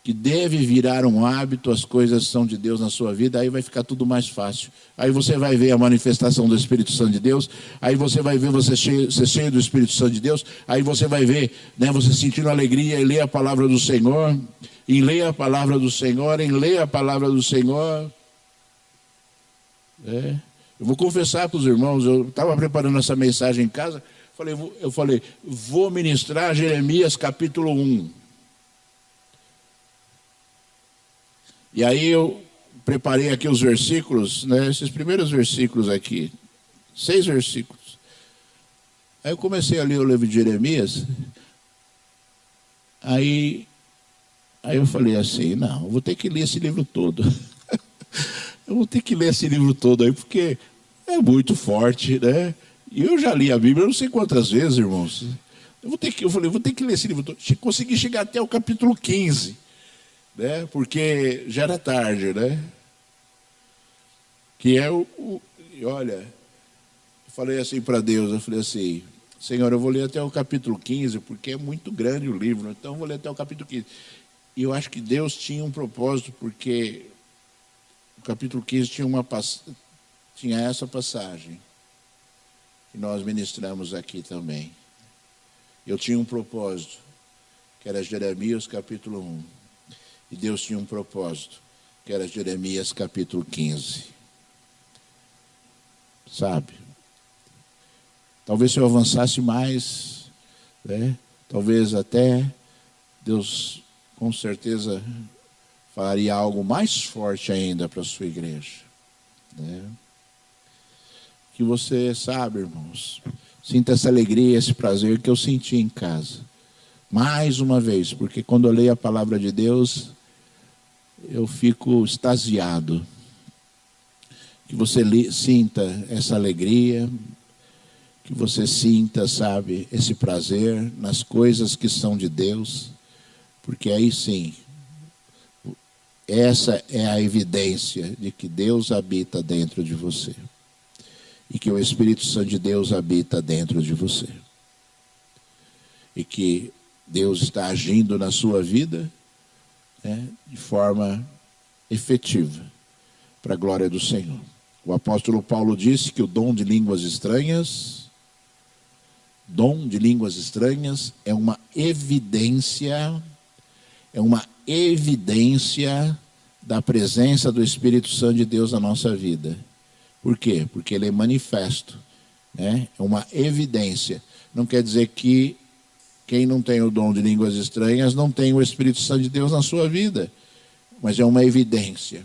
que deve virar um hábito, as coisas são de Deus na sua vida, aí vai ficar tudo mais fácil. Aí você vai ver a manifestação do Espírito Santo de Deus, aí você vai ver você ser cheio do Espírito Santo de Deus, aí você vai ver, né, você sentindo alegria em ler a palavra do Senhor, em ler a palavra do Senhor, em ler a palavra do Senhor. Eu vou confessar para os irmãos, eu estava preparando essa mensagem em casa, eu falei, vou ministrar Jeremias capítulo 1. E aí eu preparei aqui os versículos, né, esses primeiros versículos aqui, 6 versículos. Aí eu comecei a ler o livro de Jeremias, aí eu falei assim, não, eu vou ter que ler esse livro todo. Eu vou ter que ler esse livro todo aí, porque é muito forte, né? E eu já li a Bíblia não sei quantas vezes, irmãos. Eu falei, vou ter que ler esse livro todo. Consegui chegar até o capítulo 15. Né? Porque já era tarde, né? Que é olha, eu falei assim para Deus, eu falei assim, Senhor, eu vou ler até o capítulo 15, porque é muito grande o livro, então eu vou ler até o capítulo 15. E eu acho que Deus tinha um propósito, porque o capítulo 15 tinha essa passagem, que nós ministramos aqui também. Eu tinha um propósito, que era Jeremias capítulo 1. E Deus tinha um propósito, que era Jeremias capítulo 15. Sabe? Talvez se eu avançasse mais, né? Talvez até Deus, com certeza, faria algo mais forte ainda para a sua igreja. Né? Que você, sabe, irmãos, sinta essa alegria, esse prazer que eu senti em casa. Mais uma vez, porque quando eu leio a palavra de Deus, eu fico extasiado. Que você sinta essa alegria, que você sinta, sabe, esse prazer nas coisas que são de Deus, porque aí sim, essa é a evidência de que Deus habita dentro de você. E que o Espírito Santo de Deus habita dentro de você. E que Deus está agindo na sua vida, né, de forma efetiva, para a glória do Senhor. O apóstolo Paulo disse que o dom de línguas estranhas é uma evidência da presença do Espírito Santo de Deus na nossa vida. Por quê? Porque ele é manifesto, né? É uma evidência. Não quer dizer que quem não tem o dom de línguas estranhas não tem o Espírito Santo de Deus na sua vida, mas é uma evidência.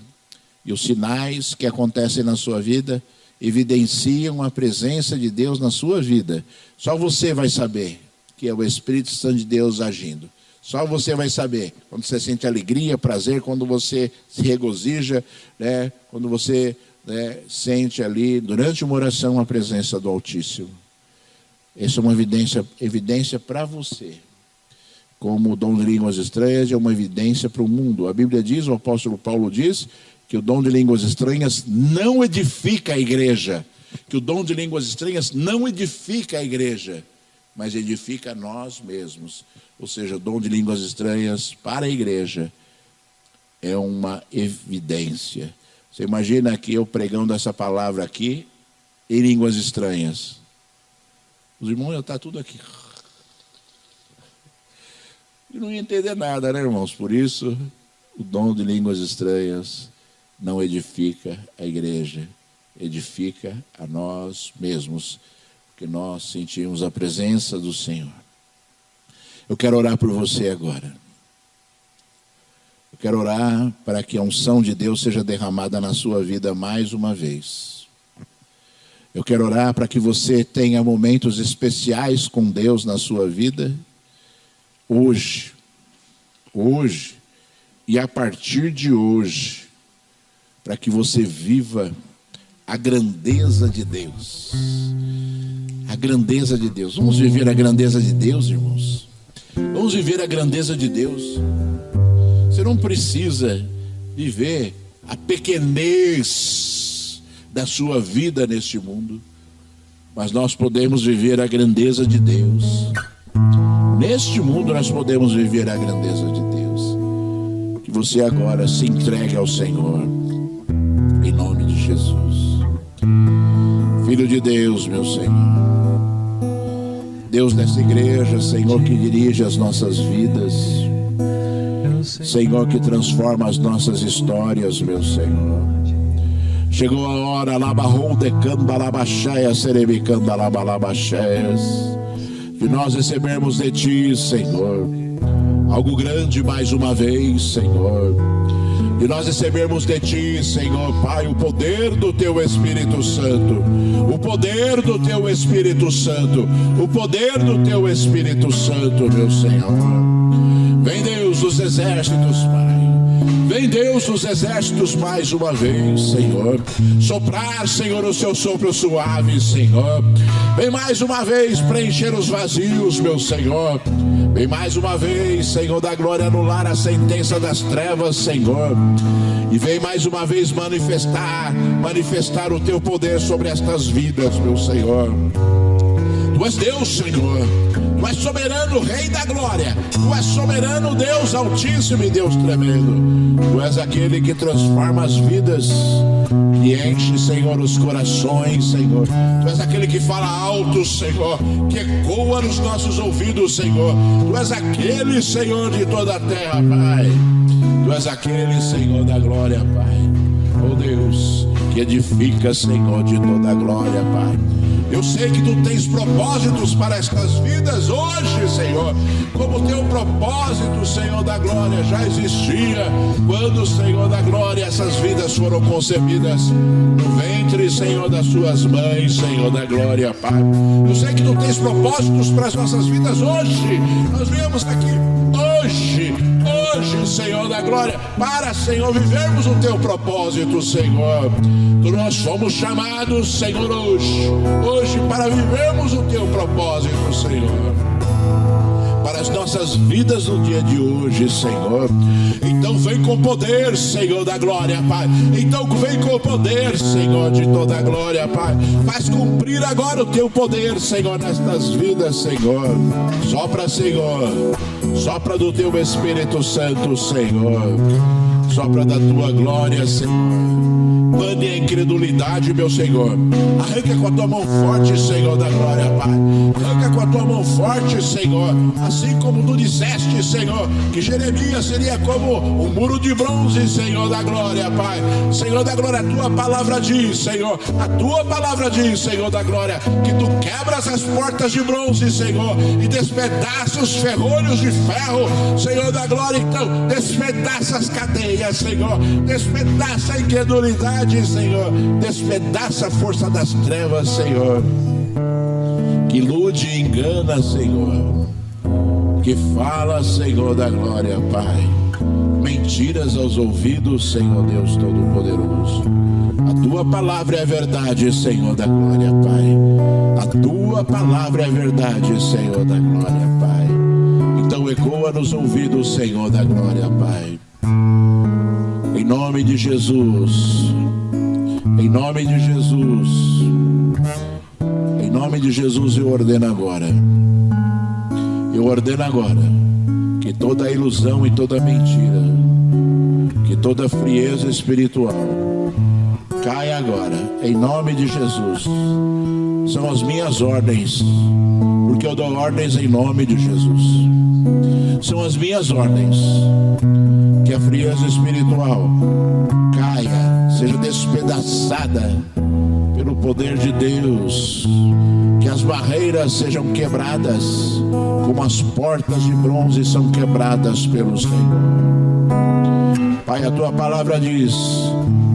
E os sinais que acontecem na sua vida evidenciam a presença de Deus na sua vida. Só você vai saber que é o Espírito Santo de Deus agindo. Só você vai saber quando você sente alegria, prazer, quando você se regozija, né? Quando você, né, sente ali, durante uma oração, a presença do Altíssimo. Essa é uma evidência para você. Como o dom de línguas estranhas é uma evidência para o mundo. A Bíblia diz, o apóstolo Paulo diz, que o dom de línguas estranhas não edifica a igreja. Que o dom de línguas estranhas não edifica a igreja, mas edifica nós mesmos. Ou seja, o dom de línguas estranhas para a igreja é uma evidência. Você imagina que eu pregando essa palavra aqui em línguas estranhas. Os irmãos já estão tudo aqui. E não ia entender nada, né, irmãos? Por isso, o dom de línguas estranhas não edifica a igreja, edifica a nós mesmos, porque nós sentimos a presença do Senhor. Eu quero orar por você agora. Eu quero orar para que a unção de Deus seja derramada na sua vida mais uma vez. Eu quero orar para que você tenha momentos especiais com Deus na sua vida, hoje, e a partir de hoje, para que você viva a grandeza de Deus. A grandeza de Deus. Vamos viver a grandeza de Deus, irmãos? Vamos viver a grandeza de Deus. Você não precisa viver a pequenez da sua vida neste mundo, mas nós podemos viver a grandeza de Deus. Neste mundo nós podemos viver a grandeza de Deus. Que você agora se entregue ao Senhor, em nome de Jesus. Filho de Deus, meu Senhor, Deus dessa igreja, Senhor, que dirige as nossas vidas, Senhor, que transforma as nossas histórias, meu Senhor. Chegou a hora, de nós recebermos de Ti, Senhor, algo grande mais uma vez, Senhor. E nós recebermos de Ti, Senhor, Pai, o poder do Teu Espírito Santo. O poder do Teu Espírito Santo. O poder do Teu Espírito Santo, meu Senhor. Vem Deus dos exércitos, Pai. Vem Deus dos exércitos mais uma vez, Senhor. Soprar, Senhor, o Seu sopro suave, Senhor. Vem mais uma vez preencher os vazios, meu Senhor. Vem mais uma vez, Senhor da glória, anular a sentença das trevas, Senhor. E vem mais uma vez manifestar o Teu poder sobre estas vidas, meu Senhor. Tu és Deus, Senhor. Tu és soberano, Rei da glória. Tu és soberano, Deus altíssimo e Deus tremendo. Tu és aquele que transforma as vidas, que enche, Senhor, os corações, Senhor. Tu és aquele que fala alto, Senhor, que ecoa nos nossos ouvidos, Senhor. Tu és aquele, Senhor, de toda a terra, Pai. Tu és aquele, Senhor da glória, Pai. Oh Deus, que edifica, Senhor, de toda a glória, Pai. Eu sei que Tu tens propósitos para estas vidas hoje, Senhor. Como o Teu propósito, Senhor da glória, já existia quando, Senhor da glória, essas vidas foram concebidas no ventre, Senhor, das suas mães, Senhor da glória, Pai. Eu sei que Tu tens propósitos para as nossas vidas hoje. Nós viemos aqui hoje, Senhor da glória, para, Senhor, vivermos o Teu propósito, Senhor. Nós fomos chamados, Senhor, hoje para vivermos o Teu propósito, Senhor. Para as nossas vidas no dia de hoje, Senhor. Então vem com poder, Senhor da glória, Pai. Então vem com poder, Senhor de toda a glória, Pai. Faz cumprir agora o teu poder, Senhor, nestas vidas, Senhor. Sopra, Senhor. Sopra do teu Espírito Santo, Senhor. Sopra da tua glória, Senhor. Mande a incredulidade, meu Senhor. Arranca com a tua mão forte, Senhor da glória, Pai. Arranca com a tua mão forte, Senhor. Assim como tu disseste, Senhor, que Jeremias seria como um muro de bronze, Senhor da glória, Pai. Senhor da glória, a tua palavra diz, Senhor. A tua palavra diz, Senhor da glória, que tu quebras as portas de bronze, Senhor, e despedaça os ferrolhos de ferro, Senhor da glória. Então, despedaça as cadeias, Senhor. Despedaça a incredulidade, Senhor. Despedaça a força das trevas, Senhor, que ilude e engana, Senhor, que fala, Senhor da glória, Pai, mentiras aos ouvidos, Senhor Deus Todo-Poderoso. A tua palavra é verdade, Senhor da glória, Pai. A tua palavra é verdade, Senhor da glória, Pai. Então ecoa nos ouvidos, Senhor da glória, Pai. Em nome de Jesus. Em nome de Jesus. Em nome de Jesus eu ordeno agora. Eu ordeno agora que toda ilusão e toda mentira, que toda frieza espiritual caia agora, em nome de Jesus. São as minhas ordens, porque eu dou ordens em nome de Jesus. São as minhas ordens, que a frieza espiritual caia, seja despedaçada pelo poder de Deus, que as barreiras sejam quebradas, como as portas de bronze são quebradas pelo Senhor. Pai, a tua palavra diz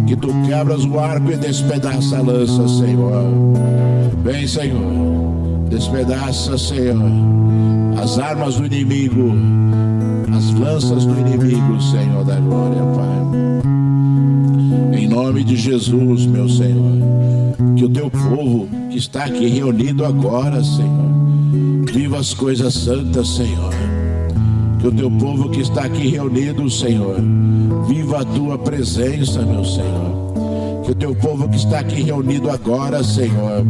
que tu quebras o arco e despedaça a lança, Senhor. Vem, Senhor, despedaça, Senhor, as armas do inimigo, as lanças do inimigo, Senhor da glória, Pai. Em nome de Jesus, meu Senhor, que o teu povo que está aqui reunido agora, Senhor, viva as coisas santas, Senhor. Que o teu povo que está aqui reunido, Senhor, viva a tua presença, meu Senhor. Que o teu povo que está aqui reunido agora, Senhor,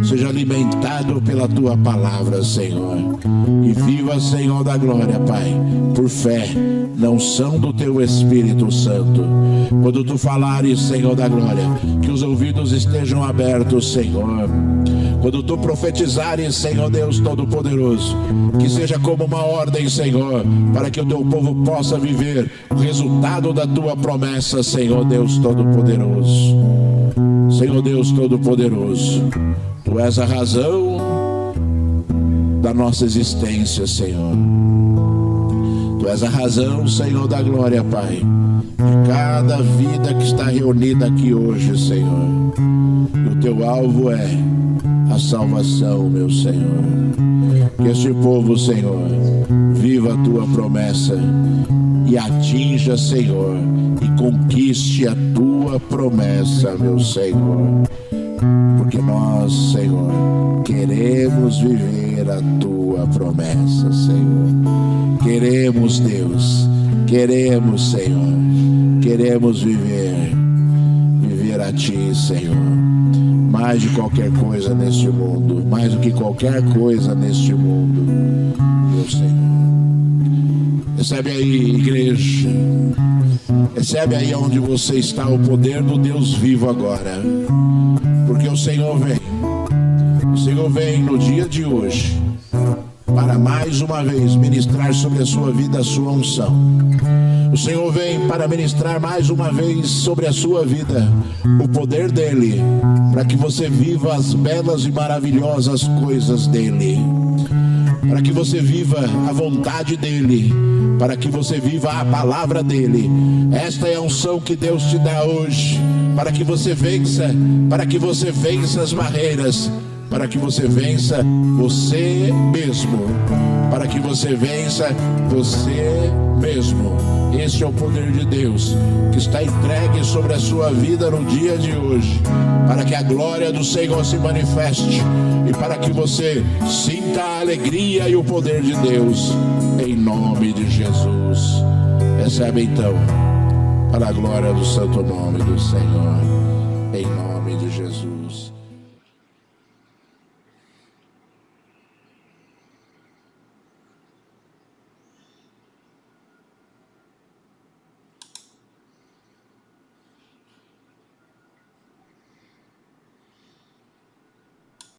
seja alimentado pela tua palavra, Senhor. E viva, Senhor da glória, Pai, por fé, na unção do teu Espírito Santo. Quando tu falares, Senhor da glória, que os ouvidos estejam abertos, Senhor. Quando tu profetizares, Senhor Deus Todo-Poderoso, que seja como uma ordem, Senhor, para que o teu povo possa viver o resultado da tua promessa, Senhor Deus Todo-Poderoso. Senhor Deus Todo-Poderoso, tu és a razão da nossa existência, Senhor. Tu és a razão, Senhor da glória, Pai, de cada vida que está reunida aqui hoje, Senhor. E o teu alvo é a salvação, meu Senhor. Que este povo, Senhor, viva a tua promessa e atinja, Senhor, e conquiste a tua promessa, meu Senhor. Porque nós, Senhor, queremos viver a tua promessa, Senhor. Queremos, Deus, queremos, Senhor, queremos viver a ti, Senhor. Mais de qualquer coisa neste mundo, mais do que qualquer coisa neste mundo, meu Senhor. Recebe aí, igreja, recebe aí onde você está o poder do Deus vivo agora, porque o Senhor vem no dia de hoje para mais uma vez ministrar sobre a sua vida a sua unção. O Senhor vem para ministrar mais uma vez sobre a sua vida o poder dele, para que você viva as belas e maravilhosas coisas dele, para que você viva a vontade dele, para que você viva a palavra dele. Esta é a unção que Deus te dá hoje, para que você vença as barreiras, para que você vença você mesmo, para que você vença você mesmo. Esse é o poder de Deus que está entregue sobre a sua vida no dia de hoje, para que a glória do Senhor se manifeste e para que você sinta a alegria e o poder de Deus, em nome de Jesus. Recebe então, para a glória do santo nome do Senhor, em nome de Jesus.